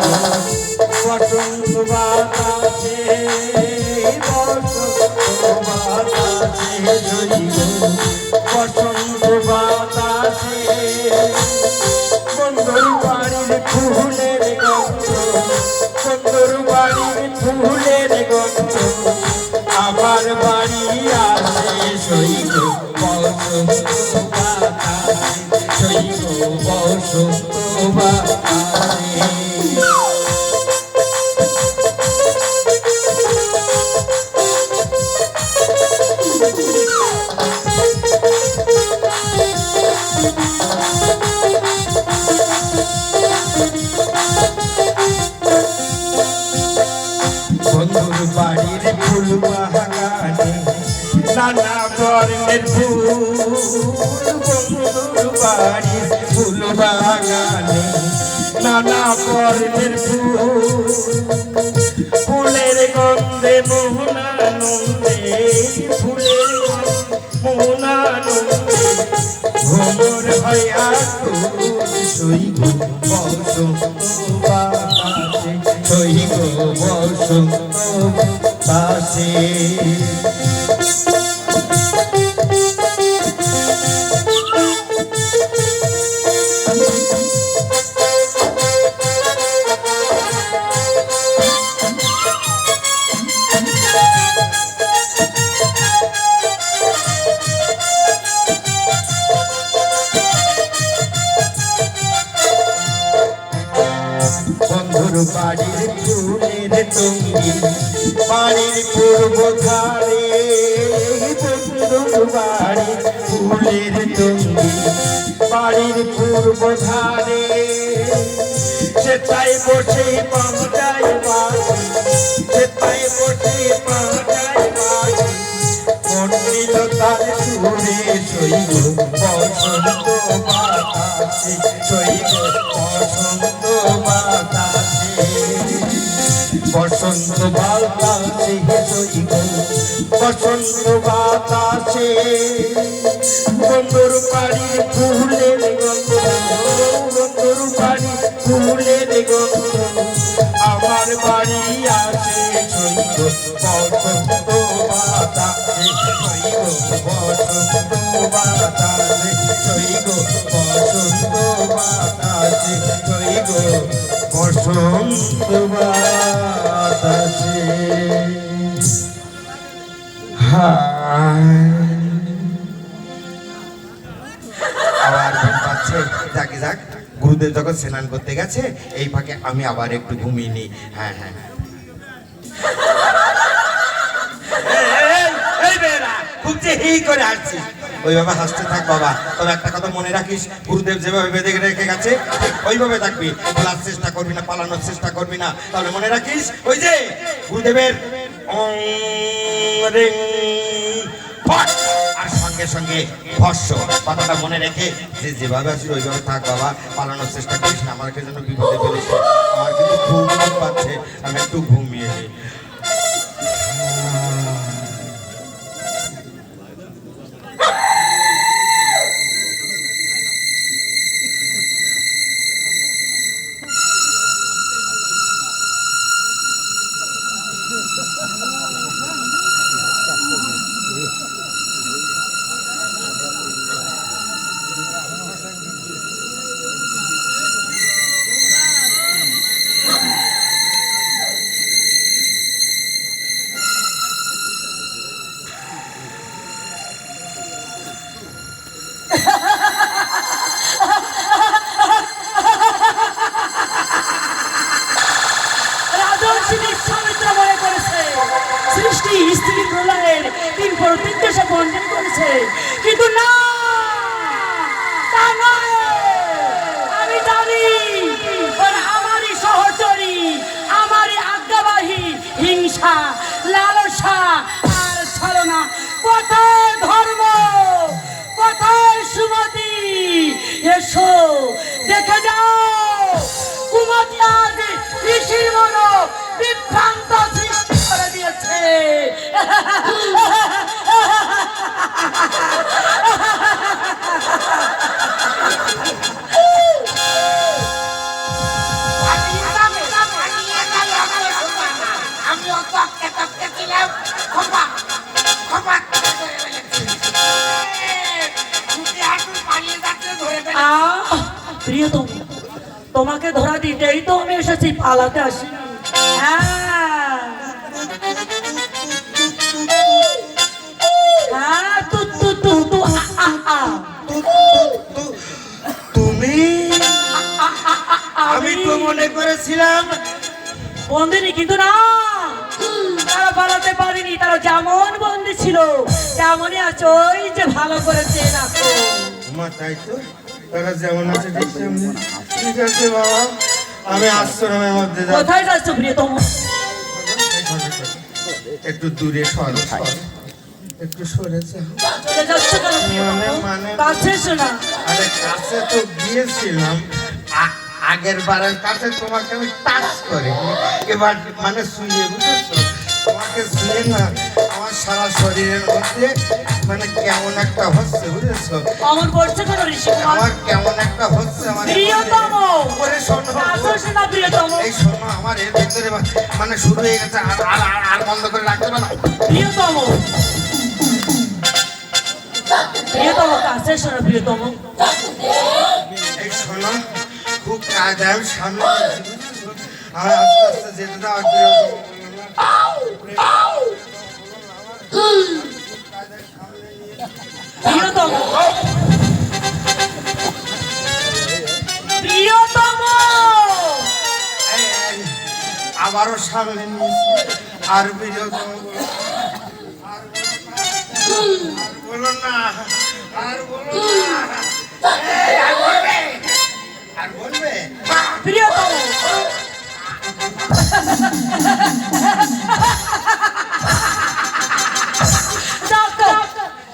বসন্ত বাতাসে, বসন্ত বাতাসে শৈল, বসন্ত বাতাসে বন্ধুর বাড়ির ফুলের গন্ধ, বন্ধুর বাড়ির ফুলের গন্ধ আমার বাড়ি আসে শৈল। বসন্ত বাতাসে শৈল, বসন্ত বাতাসে। বন্ধুর বাড়ির ফুল বাগানে নানা বর্ণের ফুল, বন্ধুর বাড়ির ফুল বাগানে নানা বর্ণের ফুল, ফুলের গন্ধে মোহনানন্দে, ফুলের গন্ধে মোহনানন্দে ভ্রমর হয় আকুল শৈব। বসন্ত বাতাসে শৈব, বসন্ত বাতাসে। বন্ধুর বাড়ির ফুলের টঙ্গি বাড়ির পূর্ব ধারে, বন্ধুর বাড়ির ফুলের টঙ্গি বাড়ির পূর্ব ধারে, সেটাই বসে পাঁচায় বাজি, সেটাই বসে পাঁচায় বাজি মন নিল তার সুরে শৈব। বসন্ত বাতাসে শৈব, বসন্ত বাতাসে, বসন্ত বাতাসে শৈব, বসন্ত বাতাসে বন্ধুর বাড়ির ফুলের গন্ধ, বন্ধুর বাড়ির ফুলের গন্ধ আমার বাড়ি আসে শৈব। বসন্ত বাতাসে শৈব, বসন্ত বাতাসে শৈব, বসন্ত বাতাসে শৈব, বসন্ত বাতাসে। আবার ঘুম পাচ্ছে, যাকে যাক গুরুদেব যখন স্নান করতে গেছে এই ফাঁকে আমি আবার একটু ঘুমিয়ে নিই। হ্যাঁ হ্যাঁ, এই বেড়া খুব যে এই করে আসছিস, ওইভাবে হাসতে থাক বাবা। তবে একটা কথা মনে রাখিস, গুরুদেব যেভাবে বেঁধে রেখে গেছে ওইভাবে থাকবি, বলার চেষ্টা করবি না, পালানোর চেষ্টা করবি না। তাহলে মনে রাখিস ওই যে গুরুদেবের ওং রিং ফট আর সঙ্গে সঙ্গে ভস্য, কথাটা মনে রেখে যে যেভাবে আসিস ওইভাবে থাক বাবা, পালানোর চেষ্টা করিস না, আমাকে যেন বিপদে ফেলিস। আমার কিন্তু ঘুম পাচ্ছে, আমি একটু ঘুমিয়ে নিই। স্ত্রী প্রলয়ের তিন প্রতিজ্ঞা বন্ধন করেছে, কিন্তু না, তা নয়। আমি জানি ওরা আমারই সহচরী, আমারই আজ্ঞাবাহী। হিংসা, লালসা আর ছলনা। কোথায় ধর্ম, কোথায় সুমতি? এসো দেখে যাও, কুমতি আজ ঋষির মন বিভ্রান্ত সৃষ্টি করে দিয়েছে। আমিও তককে তককে ছিলাম, খোপা খোপা করে ফেলেছি। ছুটি হাঁটুর পালিয়ে যাচ্ছে, ধরে ফেলেছি। প্রিয়তম, তোমাকে ধরা দিতেই তো আমি এসেছি, পালাতে আসি। হ্যাঁ হ্যাঁ, তু তু তু তু আ আ। তুমি? আমি তো মনে করেছিলাম বন্দিনী, কিন্তু না, তারা পালাতে পারেনি। তারা যেমন বন্দি ছিল তেমনই আছে। ওই যে ভালো করেছে না তো। মা, তাই তো, তারা যেমন আছে ঠিক তেমনি। ঠিক আছে বাবা, আমি আশ্রমের মধ্যে যাবো। কোথায় যাচ্ছ প্রিয়তম? একটু দূরে সর, একটু সরে যাও। চলে যাচ্ছ কেন প্রিয়তম? মানে- কাছে এসো না। আরে কাছে তো গিয়েছিলাম, আগের বারের কাছে তোমাকে আমি টাচ করি, এবার মানে শুয়ে, বুঝেছো? তোমাকে শুয়ে না আমার সারা শরীরের মধ্যে মানে কেমন একটা হচ্ছে, বুঝেছো? অমন করছে কেন ঋষি কুমার? আমার কেমন একটা হচ্ছে আমার প্রিয়তম, ওরে শোনো, কাছে এসো না প্রিয়তম। এই শোনো, আমার এর ভিতরে মানে শুরু হয়ে গেছে, আর বন্ধ করে রাখতে পারো? প্রিয়তম, প্রিয়তম, কাছে এসো না প্রিয়তম। এই শোনো, খুব কাজ, আমি সামনে যাচ্ছি, বুঝেছো? আমার আস্তে আস্তে যেতে দাও, প্রিয়তম, প্রিয়তম, আবারও সামনে নিয়েছি, আর বিরোধম বলো না, আর বলো না, আর বলবে, আর বলবে। প্রিয়তম।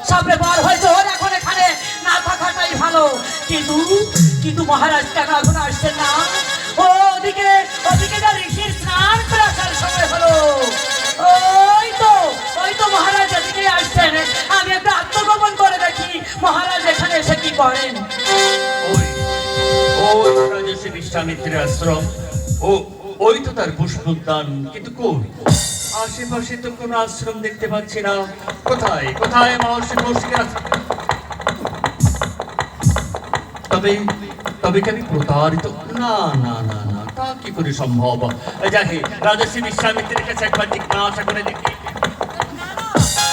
সামনে বার হয়তো এখন এখানে না থাকাটাই ভালো। কিন্তু কিন্তু মহারাজ কেন এখন আসছেন না? ওদিকে ওদিকে যা ঋষির স্নান করে আসার সময় হলো। ওই তো মহারাজ এদিকে আসছেন। আমি একটা আত্মগোপন করে দেখি মহারাজ এখানে এসে কি করেন। ওই ওই রাজর্ষি বিশ্বামিত্রের আশ্রম, ওই তো তার পুষ্পোদ্যান, কিন্তু কই আশেপাশে তো কোনো আশ্রম দেখতে পাচ্ছি না। কোথায় কোথায় মহর্ষি কৌশিকের আশ্রম? তবে তবে কি আমি প্রতারিত? না না না না, তা কি করে সম্ভব? যাই রাজর্ষি বিশ্বামিত্রের কাছে একবার জিজ্ঞাসা করে দেখি।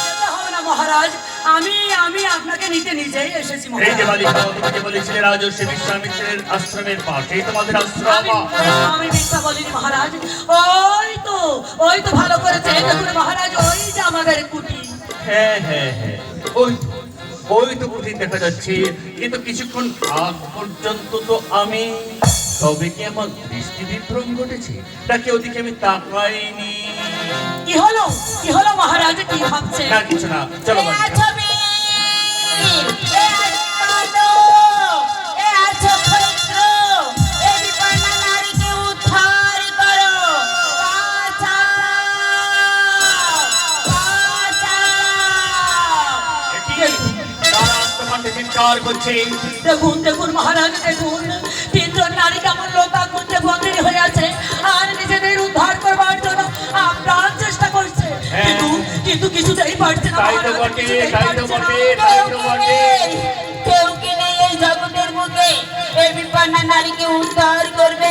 যেতে হবে না মহারাজ, আমি আমি আপনাকে নিতে নিজেই এসেছি এই যে মহারাজ। বালিকা, তুমি যে বলেছিলে রাজর্ষি বিশ্বামিত্রের আশ্রমের পাশেই তোমাদের আশ্রম। আমি মিথ্যা বলিনি মহারাজ। ওই তো ভালো করেছে দেখুন মহারাজ, ওই যে আমাদের কুটি। হ্যাঁ হ্যাঁ হ্যাঁ, ওই তো কুঠির দেখা যাচ্ছে, কিন্তু কিছুক্ষণ আগ পর্যন্ত তো আমি, তবে কি আমার দৃষ্টি বিভ্রম ঘটেছে নাকি ওদিকে আমি তাকাইনি? কি হলো মহারাজ, কি ভাবছে? না কিছু না, চলো বাড়ি। তারা আত্মকণ্ঠে চিৎকার করছে। দেখুন মহারাজ, দেখুন তিনজন নারী কেমন লোকা কুঞ্জে বন্দী হয়ে আছে আর নিজেদের উদ্ধার করবার জন্য আপ্রাণ চেষ্টা করছে, কিন্তু কিছুতেই পারছে না তাই তো মহারাজ, বটে, কিছুতেই তাই তো পারছে না। বটে, তাই তো বটে। কেউ কি নেই এই জগতের বুকে এই বিপন্না নারীকে উদ্ধার করবে?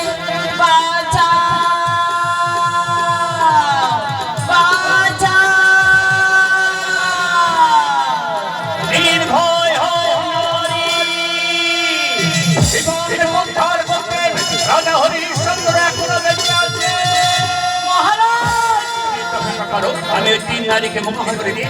বাঁচাও, বাঁচাও। নির্ভয় হও নারী, জীবনের উদ্ধার করতে রাজা হরিশ্চন্দ্র এখনো বেঁচে আছে। মহারাজ, আমি ওই তিন নারীকে মুক্ত করে দিয়ে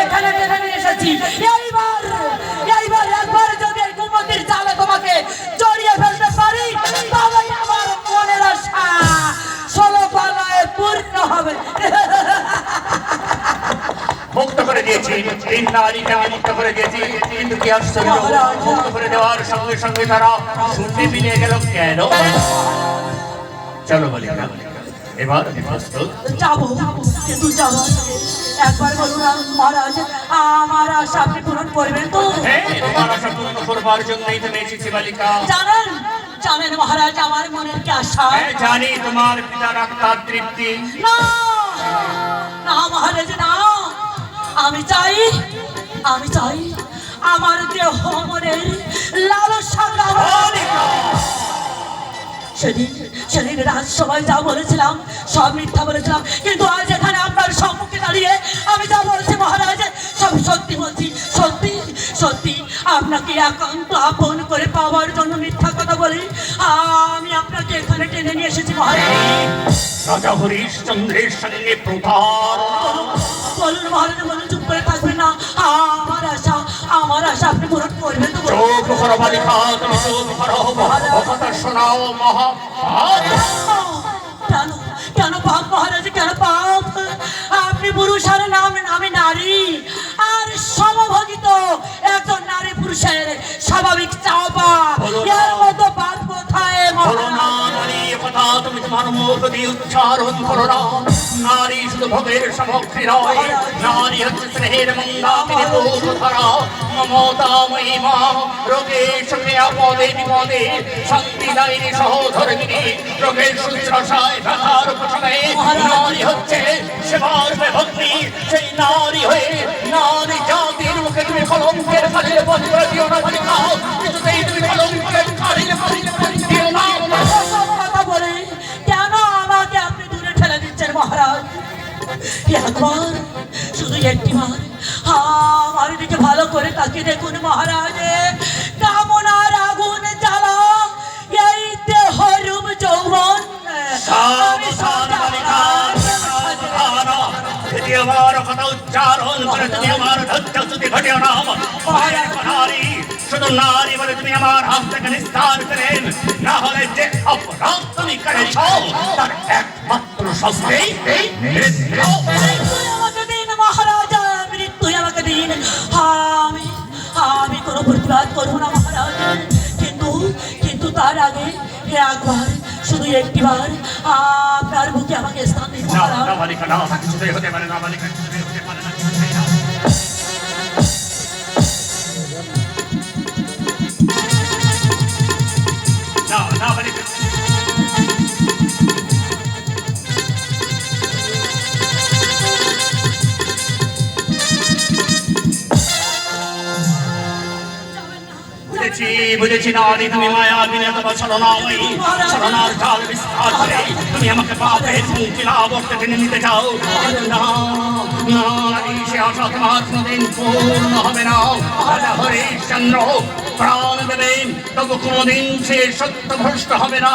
এখানে টেনে নিয়ে এসেছি। এইবার একবার যদি এই কুমতির জালে তোমাকে জড়িয়ে ফেলতে পারি, তবেই আমার মনের আশা 16 পালায় পূর্ণ হবে। মুক্ত করে দিয়েছি, তিন নারীকে আমি মুক্ত করে দিয়েছি, কিন্তু কি আশ্চর্য, মুক্ত করে দেওয়ার সঙ্গে সঙ্গে তারা শূন্যে মিলিয়ে গেল কেন? চলো বলি এবার আমি প্রস্তুত। যাবো, কিন্তু যাবার আগে একবার বলুন না মহারাজ, আমার আশা আপনি পূরণ করবেন তো? হ্যাঁ, তোমার আশা পূর্ণ করবার জন্যই তুমি এসেছি বালিকা। জানেন জানেন মহারাজ, আমার মনের কি আশা? হ্যাঁ, জানি তোমার পিতার আত্মার তৃপ্তি। না না মহারাজ না, আমি চাই আমার দেহ মনের লালসা সেদিন রাজসভায় যা বলেছিলাম সব মিথ্যা বলেছিলাম, কিন্তু আজ এখানে আপনার সম্মুখে দাঁড়িয়ে আমি যা বলছি মহারাজ সব সত্যি বলছি। সত্যি সত্যি আপনাকে একান্ত আপন করে পাওয়ার জন্য মিথ্যা কথা বলি আমি আপনাকে এখানে টেনে নিয়ে এসেছি মহারাজ। রাজা হরিশ্চন্দ্রের সঙ্গে প্রতার বলুন মহারাজ, বলুন, চুপ করে থাকবেন না। আমার আশা আপনি পূরণ করবেন তো? চোখ করো বালিকা, তুমি চোখ করো, কথা শোনাও মহা। কেন কেন পাপ মহারাজ, কেন পাপ? আপনি পুরুষ আর আমি নারী, আর সমভোগিত একজন নারী পুরুষের স্বাভাবিক চাওয়া, এর মতো পাপ কোথায় বলো না মহারাজ? নারী, কথা তুমি তোমার মুখ দিয়ে উচ্চারণ করো না। নারী শুধু ভোগের সামগ্রী নয়, নারী হচ্ছে স্নেহের মন্দাকিনী পূর্বধারা, মমতাময়ী মা, রোগে সুখে আপদে বিপদে শান্তিদায়িনী সহধর্মিণী, রোগের শুশ্রূষায় ব্যথার উপশমে নারী হচ্ছে সেবার ভগ্নী। সেই নারী হয়ে নারী জাতির মুখে তুমি কলঙ্কের ফাঁড়ির বন্ধ করে দিও না বালিকা, কিছুতেই তুমি কলঙ্কের ফাঁড়ির দিও না। এসব কথা বলে কেন আমাকে আপনি দূরে ঠেলে দিচ্ছেন মহারাজ? একবার, শুধু একটিবার আমার দিকে ভালো করে তাকিয়ে দেখুন মহারাজ, কামনার আগুন জ্বালা এই দেহ রূপ যৌবন আমি আমার কথা উচ্চারণ করে তুমি আমার ধৈর্য চ্যুতি ঘটিও না। নারী, শুধু নারী বলে তুমি আমার হাত থেকে নিস্তার করেন, না হলে যে অপরাধ তুমি করেছ তার একমাত্র শাস্তি মৃত্যু। আমাকে দিন মহারাজা, মৃত্যুই আমাকে দিন। আমি কোনো প্রতিবাদ করবো না মহারাজ, কিন্তু তার আগে একবার, শুধু একটিবার আপনার বুকে আমাকে স্থান দিন না মহারাজ। না বালিকা, না, কিছুতেই হতে পারে না বালিকা, কিছুতেই হতে পারে না, কিছুতেই না। না না বালিকা, বুঝেছি নারী, তুমি মায়া বিনে তোমার ছলনাময়ী, ছলনার জাল বিস্তার করে তুমি আমাকে পাপের মুক্তিলাবর্তে টেনে নিতে চাও। না নারী, সে আশা তোমার কোনদিন পূর্ণ হবে না। রাজা হরিশ্চন্দ্র প্রাণ দেবেন, তবু কোনদিন সে সত্যভ্রষ্ট হবে না,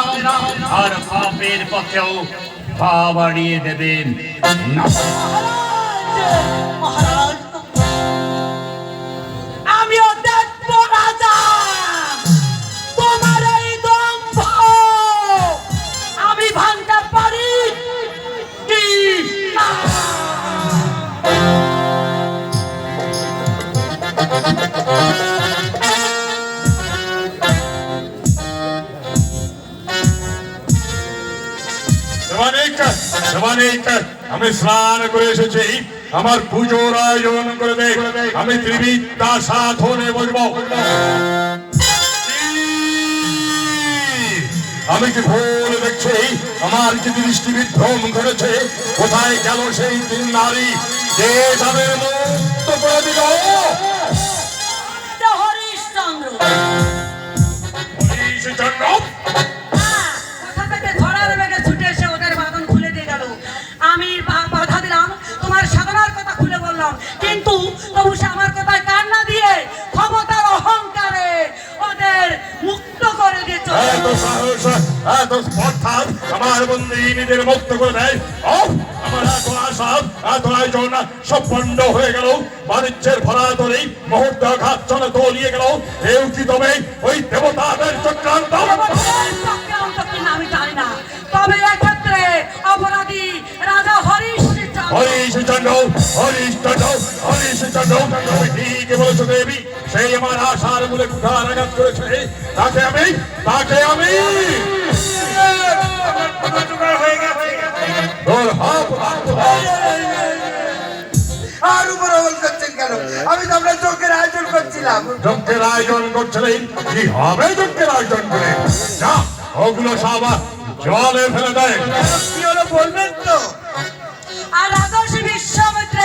আর পাপের পথেও পা বাড়িয়ে দেবেন না। মহারাজ, আমিও দেখবো রাজা তোমার এই দম্ভ আমি ভাঙতে পারি কি না। আমি স্নান করে এসেছি, আমার পুজোর আয়োজন করে দে, আমি ত্রিবিদ্যা সাধনে বসবো। আমি কি ভুল দেখছি? আমার কি দৃষ্টি বিভ্রম ঘটেছে? কোথায় গেল সেই তিন নারী যে তাদের মুক্ত করে দিল? হরিশ্চন্দ্র হরিশ্চন্দ্র কোথা থেকে ধরার বেগে ছুটে এসে ওদের বাঁধন খুলে দিয়ে গেল। আমি বাধা দিলাম, তোমার সাধনার তবু সে আমার কথায় কান না দিয়ে ক্ষমতার অহংকারে ওদের মুক্ত করে দিয়ে চলে এত সাহস, এত স্পর্ধা, আমার বন্দি নিজের মুক্ত করে দেয়। আমার এত আশা, এত আয়োজন সব পণ্ড হয়ে গেল। বাণিজ্যের ভরা ধরেই মুহূর্ত ঘাত চলে তলিয়ে গেল। এও কি তবে ওই দেবতাদের চক্রান্ত? চক্রান্ত কিনা আমি জানি না, তবে এক্ষেত্রে অপরাধী রাজা হরিশ্চন্দ্র। হরিশচন্দ্র, হরিশচন্দ্র, হরিশচন্দ্র, তুমি ঠিকই বলেছো দেবী। সেই আমার আশার মূলে কুঠার আঘাত করেছে। তাকে আমি তোর হাত আর উপর অবল করছেন কেন? আমি তো আপনার চোখের আয়োজন করছিলাম। যজ্ঞের আয়োজন করছিলেন, কি হবে যজ্ঞের আয়োজন করে? না, ওগুলো সব জলে ফেলে দেয়। কি হলো বলবেন তো? আর রাজর্ষি বিশ্বমিত্র